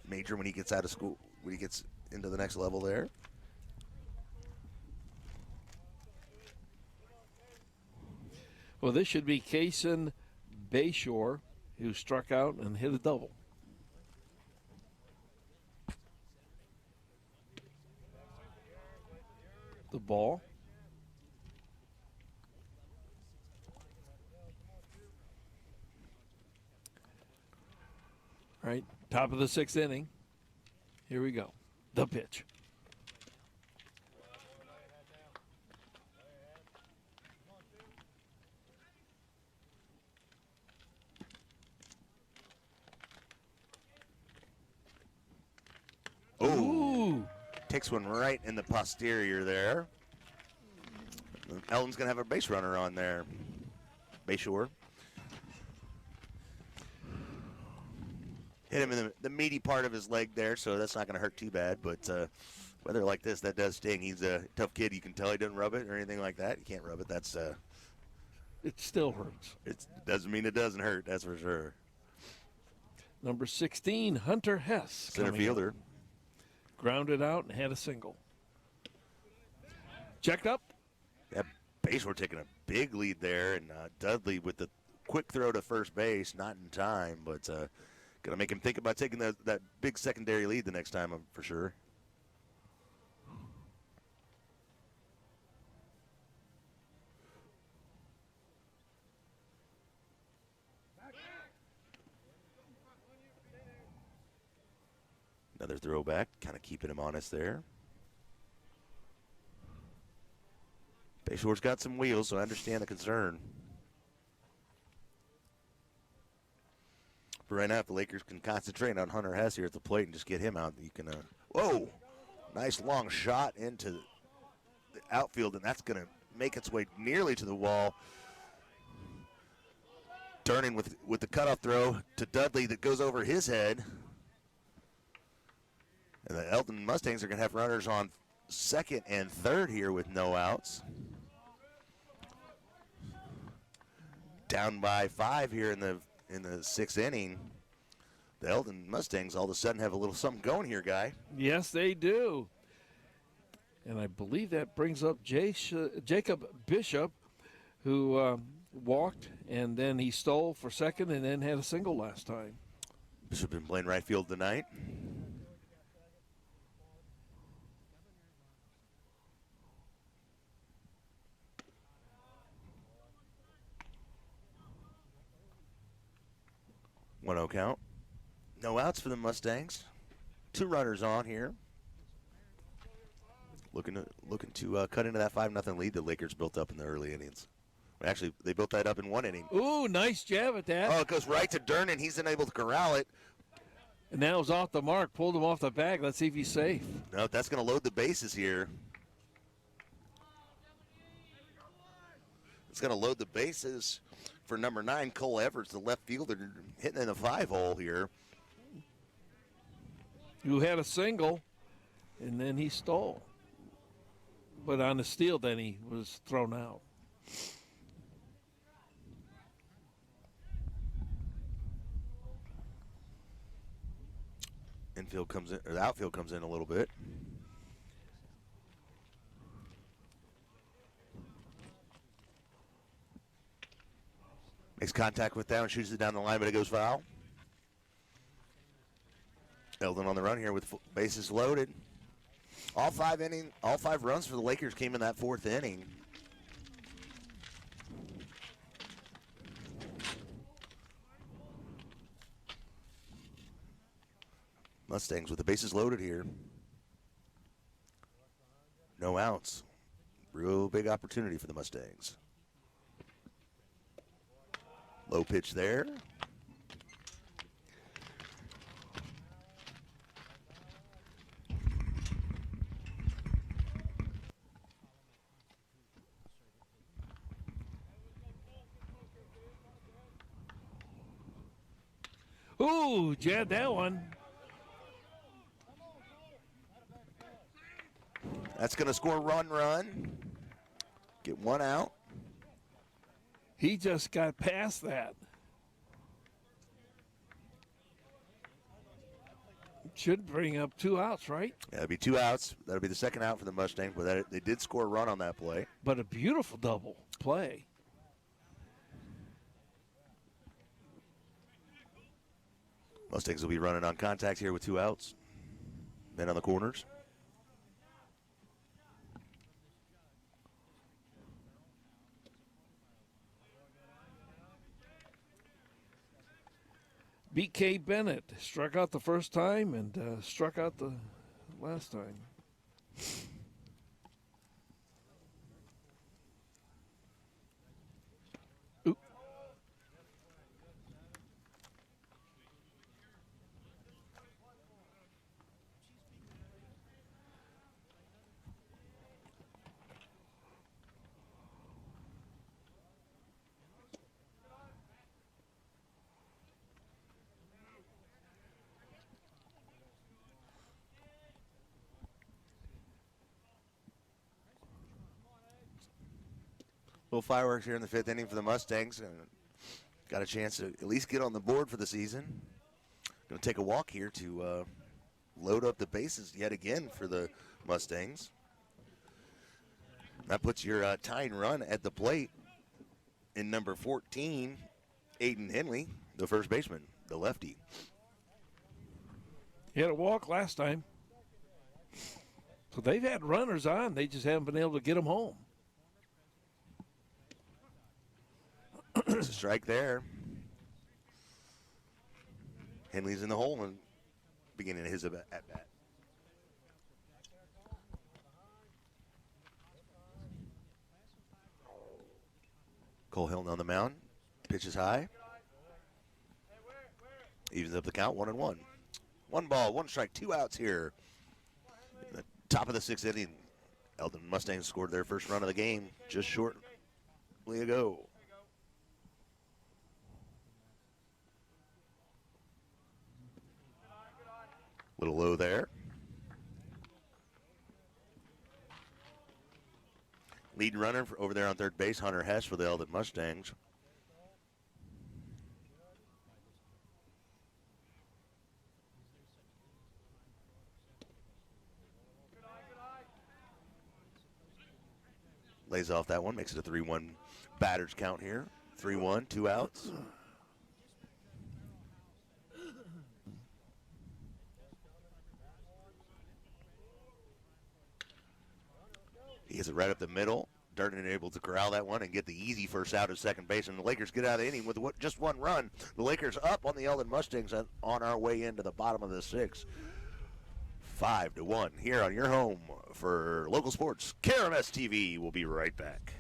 major when he gets out of school, when he gets into the next level there. Well, this should be Kaysen Bayshore, who struck out and hit a double. The ball. All right, top of the sixth inning. Here we go. The pitch. Oh, takes one right in the posterior there. Eldon's going to have a base runner on there. Bayshore. Hit him in the meaty part of his leg there, so that's not going to hurt too bad. But weather like this, that does sting. He's a tough kid. You can tell he doesn't rub it or anything like that. You can't rub it. That's it still hurts. It doesn't mean it doesn't hurt, that's for sure. Number 16, Hunter Hess. Center fielder. Grounded out and had a single. Checked up. Yeah, Bayshore taking a big lead there, and Dudley with the quick throw to first base, not in time, but going to make him think about taking that big secondary lead the next time, for sure. Another throwback, kind of keeping him honest there. Bayshore's got some wheels, so I understand the concern. But right now, if the Lakers can concentrate on Hunter Hess here at the plate and just get him out, you can. Whoa! Nice long shot into the outfield, and that's going to make its way nearly to the wall. Durnan with the cutoff throw to Dudley that goes over his head. And the Eldon Mustangs are going to have runners on second and third here with no outs. Down by 5 here in the sixth inning. The Eldon Mustangs all of a sudden have a little something going here, Guy. Yes, they do. And I believe that brings up Jacob Bishop, who walked, and then he stole for second and then had a single last time. Bishop been playing right field tonight. One-0 count. No outs for the Mustangs. 2 runners on here. Looking to cut into that 5-0 lead the Lakers built up in the early innings. Actually, they built that up in 1 inning. Ooh, nice jab at that. Oh, it goes right to Durnan. He's unable to corral it. And now it's off the mark. Pulled him off the bag. Let's see if he's safe. No, that's going to load the bases here. It's going to load the bases for number 9, Cole Everts, the left fielder, hitting in the 5-hole here. Who had a single, and then he stole. But on the steal, then he was thrown out. Infield comes in, or the outfield comes in a little bit. Makes contact with that and shoots it down the line, but it goes foul. Eldon on the run here with bases loaded. All 5 runs for the Lakers came in that 4th inning. Mustangs with the bases loaded here. No outs. Real big opportunity for the Mustangs. Low pitch there. Ooh, Jed, that one. That's going to score run. Get one out. He just got past that. Should bring up 2 outs, right? Yeah, that'll be 2 outs. That'll be the second out for the Mustangs, but they did score a run on that play. But a beautiful double play. Mustangs will be running on contact here with 2 outs. Men on the corners. B.K. Bennett struck out the first time and struck out the last time. Ooh. Little fireworks here in the 5th inning for the Mustangs. And got a chance to at least get on the board for the season. Going to take a walk here to load up the bases yet again for the Mustangs. That puts your tying run at the plate in number 14, Aiden Henley, the first baseman, the lefty. He had a walk last time. So they've had runners on. They just haven't been able to get them home. There's a strike there. Henley's in the hole and beginning his at-bat. Cole Hilton on the mound. Pitches high. Evens up the count, 1-1. 1 ball, 1 strike, 2 outs here. In the top of the 6th inning, Eldon Mustangs scored their first run of the game just shortly ago. Little low there. Lead runner over there on third base, Hunter Hess for the Eldon Mustangs. Lays off that one, makes it a 3-1 batters count here. 3-1, 2 outs. He hits it right up the middle. Durden able to corral that one and get the easy first out at second base. And the Lakers get out of the inning with just 1 run. The Lakers up on the Eldon Mustangs on our way into the bottom of the 6th. 5-1 here on your home for local sports. KRMS TV. We'll be right back.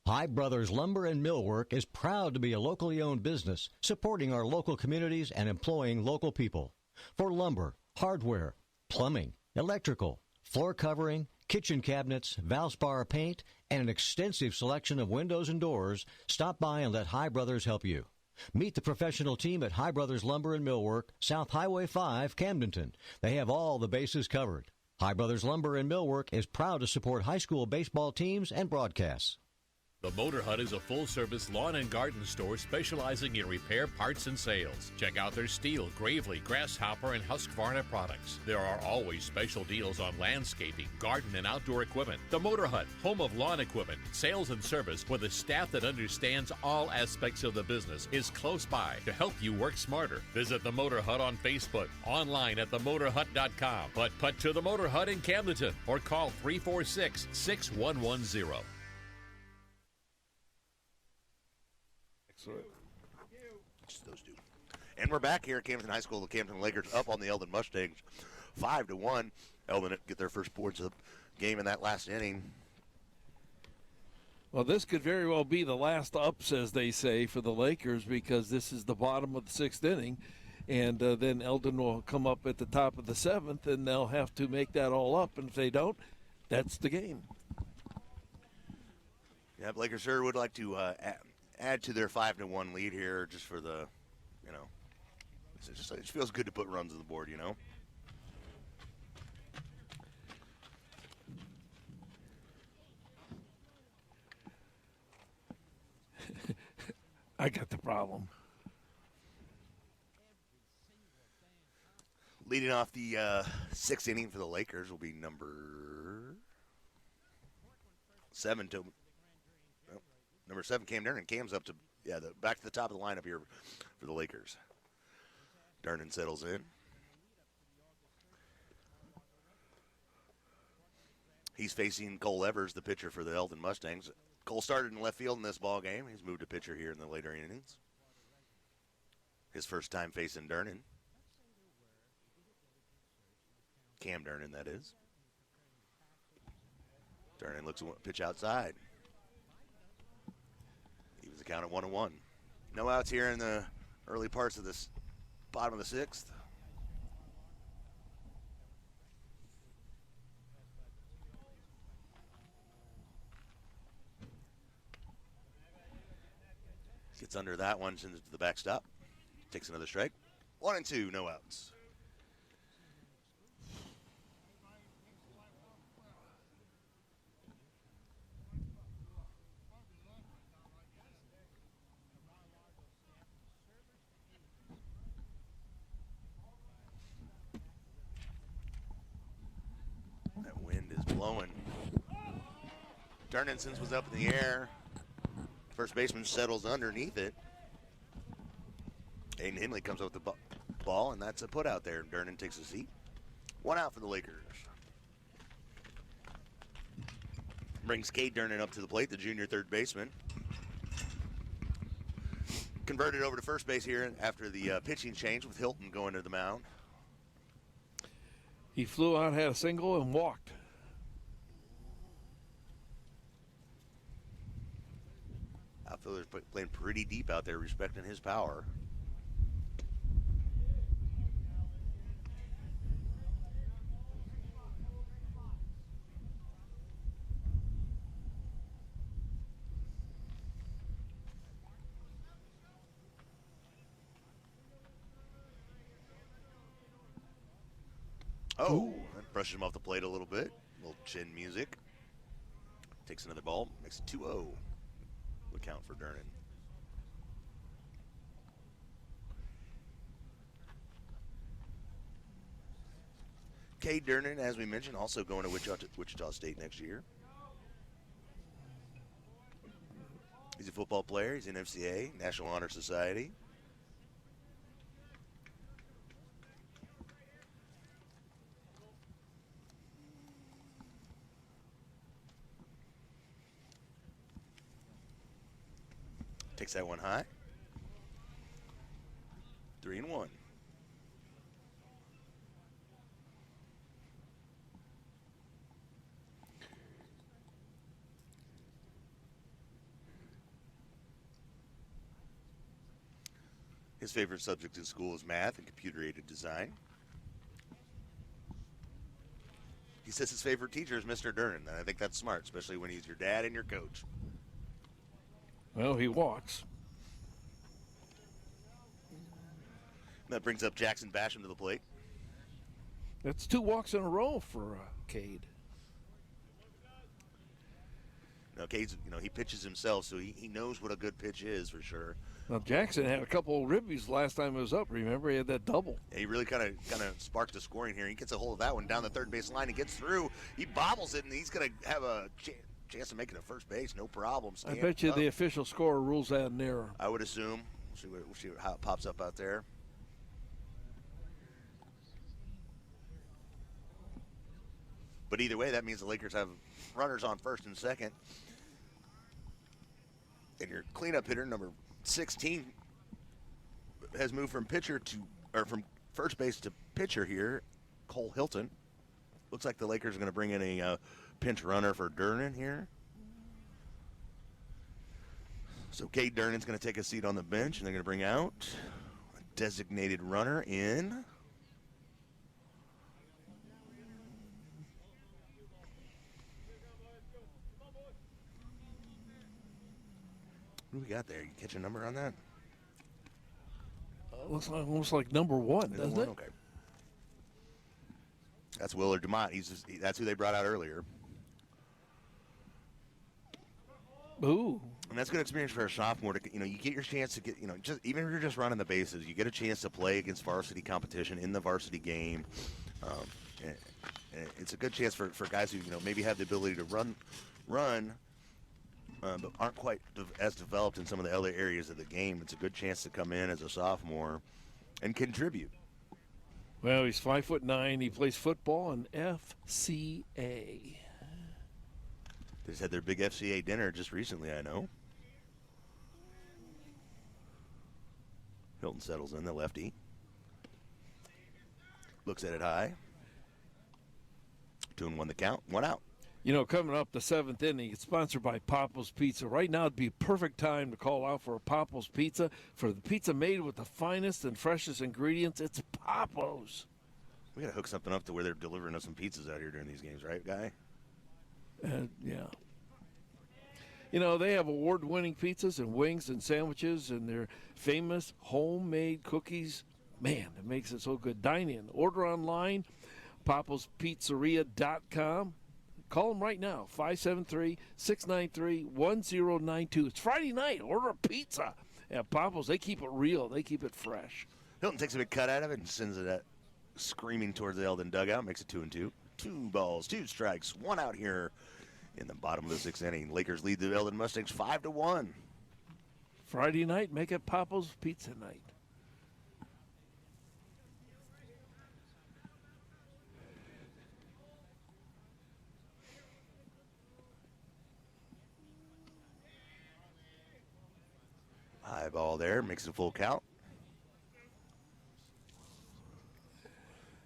High Brothers Lumber and Millwork is proud to be a locally owned business, supporting our local communities and employing local people. For lumber, hardware, plumbing, electrical, floor covering, kitchen cabinets, Valspar paint, and an extensive selection of windows and doors, stop by and let High Brothers help you. Meet the professional team at High Brothers Lumber and Millwork, South Highway 5, Camdenton. They have all the bases covered. High Brothers Lumber and Millwork is proud to support high school baseball teams and broadcasts. The Motor Hut is a full-service lawn and garden store specializing in repair, parts, and sales. Check out their Steel, Gravely, Grasshopper, and Husqvarna products. There are always special deals on landscaping, garden, and outdoor equipment. The Motor Hut, home of lawn equipment, sales, and service with a staff that understands all aspects of the business, is close by to help you work smarter. Visit The Motor Hut on Facebook, online at themotorhut.com. Put to The Motor Hut in Camdenton or call 346-6110. Just those two. And we're back here at Camdenton High School. The Camdenton Lakers up on the Eldon Mustangs 5-1. Eldon get their first points of the game in that last inning. Well, this could very well be the last ups, as they say, for the Lakers, because this is the bottom of the 6th inning. And then Eldon will come up at the top of the 7th, and they'll have to make that all up. And if they don't, that's the game. Yeah, Lakers sure would like to add to their 5-1 lead here, just for the, it just feels good to put runs on the board, I got the problem. Leading off the 6th inning for the Lakers will be number 7 number 7, Cam Durnan. Cam's up to back to the top of the lineup here for the Lakers. Durnan settles in. He's facing Cole Evers, the pitcher for the Eldon Mustangs. Cole started in left field in this ball game. He's moved to pitcher here in the later innings. His first time facing Durnan. Cam Durnan, that is. Durnan looks at pitch outside. He was the count at 1-1. No outs here in the early parts of this bottom of the 6th. Gets under that one, sends it to the backstop. Takes another strike. 1-2, no outs. That wind is blowing. Durnanson's was up in the air. First baseman settles underneath it. Aiden Henley comes up with the ball, and that's a put out there. Durnan takes a seat. 1 out for the Lakers. Brings Cade Durnan up to the plate, the junior third baseman. Converted over to first base here after the pitching change with Hilton going to the mound. He flew out, had a single, and walked. Outfielder's playing pretty deep out there, respecting his power. Oh, that brushes him off the plate a little bit. A little chin music. Takes another ball, makes it 2-0. The count for Durnan. Cade Durnan, as we mentioned, also going to Wichita State next year. He's a football player. He's in FCA, National Honor Society. Takes that one high. 3-1. His favorite subject in school is math and computer-aided design. He says his favorite teacher is Mr. Durnan, and I think that's smart, especially when he's your dad and your coach. Well, he walks. That brings up Jackson Basham to the plate. That's 2 walks in a row for Cade. Now, Cade's, he pitches himself, so he knows what a good pitch is for sure. Now, Jackson had a couple of ribbies last time he was up. Remember, he had that double. Yeah, he really kind of sparked the scoring here. He gets a hold of that one down the third base line. He gets through. He bobbles it, and he's going to have a chance of making it first base. No problem. I bet you the official scorer rules that an error. I would assume. We'll see how it pops up out there. But either way, that means the Lakers have runners on first and second. And your cleanup hitter, number 16, has moved from from first base to pitcher here. Cole Hilton. Looks like the Lakers are going to bring in a pinch runner for Durnan here. So Cade Durnan's going to take a seat on the bench, and they're going to bring out a designated runner in. What do we got there? You catch a number on that? Looks like almost like number 1, doesn't it? Okay. That's Willard DeMott. That's who they brought out earlier. Ooh. And that's a good experience for a sophomore. You get your chance to get, just even if you're just running the bases, you get a chance to play against varsity competition in the varsity game. And it's a good chance for guys who, maybe have the ability to run, but aren't quite as developed in some of the other areas of the game. It's a good chance to come in as a sophomore and contribute. Well, he's 5'9". He plays football in FCA. They just had their big FCA dinner just recently, I know. Hilton settles in, the lefty. Looks at it high. 2-1 the count, 1 out. Coming up the 7th inning, it's sponsored by Papa's Pizza. Right now, it'd be a perfect time to call out for a Papa's Pizza. For the pizza made with the finest and freshest ingredients, it's Papa's. We got to hook something up to where they're delivering us some pizzas out here during these games, right, Guy? Yeah. They have award-winning pizzas and wings and sandwiches and their famous homemade cookies. Man, it makes it so good. Dine in. Order online, papaspizzeria.com. Call them right now, 573-693-1092. It's Friday night. Order a pizza at Papa's. They keep it real. They keep it fresh. Hilton takes a big cut out of it and sends it screaming towards the Eldon dugout. Makes it 2-2. 2 balls, 2 strikes, 1 out here in the bottom of the 6th inning. Lakers lead the Eldon Mustangs 5-1. Friday night, make it Papa's Pizza night. High ball there, makes it a full count.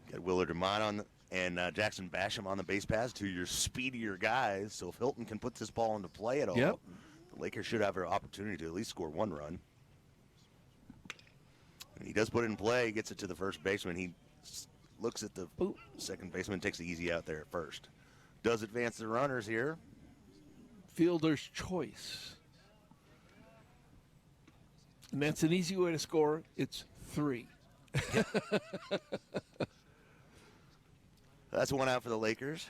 Got Willard DeMott and Jackson Basham on the base paths, 2 your speedier guys. So if Hilton can put this ball into play at all, the Lakers should have an opportunity to at least score 1 run. And he does put it in play, gets it to the first baseman. He looks at the second baseman, takes the easy out there at first. Does advance the runners here. Fielder's choice. And that's an easy way to score. It's 3. That's 1 out for the Lakers.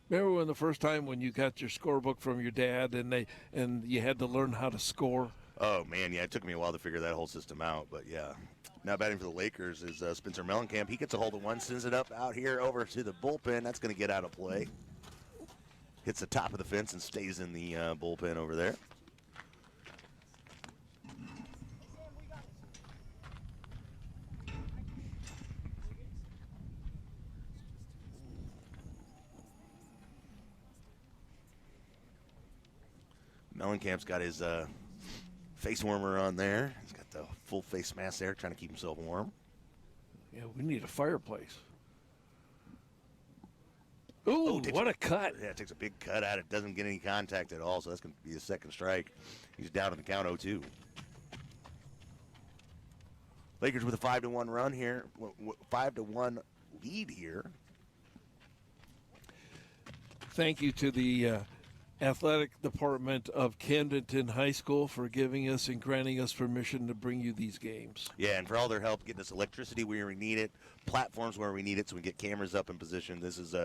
Remember when the first time when you got your scorebook from your dad and you had to learn how to score? Oh, man, yeah, it took me a while to figure that whole system out, but yeah. Now batting for the Lakers is Spencer Mellencamp. He gets a hold of one, sends it up out here over to the bullpen. That's going to get out of play. Hits the top of the fence and stays in the bullpen over there. Mellencamp's got his face warmer on there. He's got the full face mask there, trying to keep himself warm. Yeah, we need a fireplace. Ooh, what a cut. Yeah, takes a big cut out. It doesn't get any contact at all, so that's going to be a second strike. He's down in the count 0-2. Lakers with a 5-1 run here, 5-1 lead here. Thank you to the athletic department of Camdenton High School for giving us and granting us permission to bring you these games. Yeah, and for all their help getting us electricity where we need it, platforms where we need it, so we get cameras up in position. This is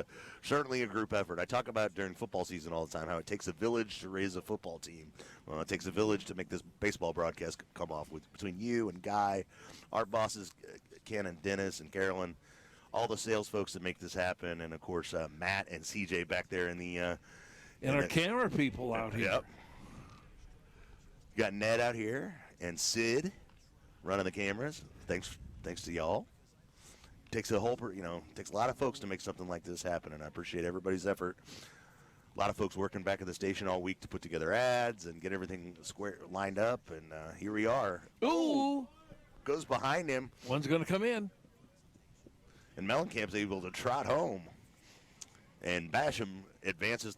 certainly a group effort. I talk about during football season all the time how it takes a village to raise a football team. Well, it takes a village to make this baseball broadcast come off. Between you and Guy, our bosses, Ken and Dennis and Carolyn, all the sales folks that make this happen, and of course Matt and CJ back there in the and our camera people out here. Yep. You got Ned out here and Sid running the cameras. Thanks to y'all. Takes a whole, takes a lot of folks to make something like this happen, and I appreciate everybody's effort. A lot of folks working back at the station all week to put together ads and get everything square lined up, and here we are. Ooh. goes behind him. One's going to come in. And Mellencamp's able to trot home. And Basham advances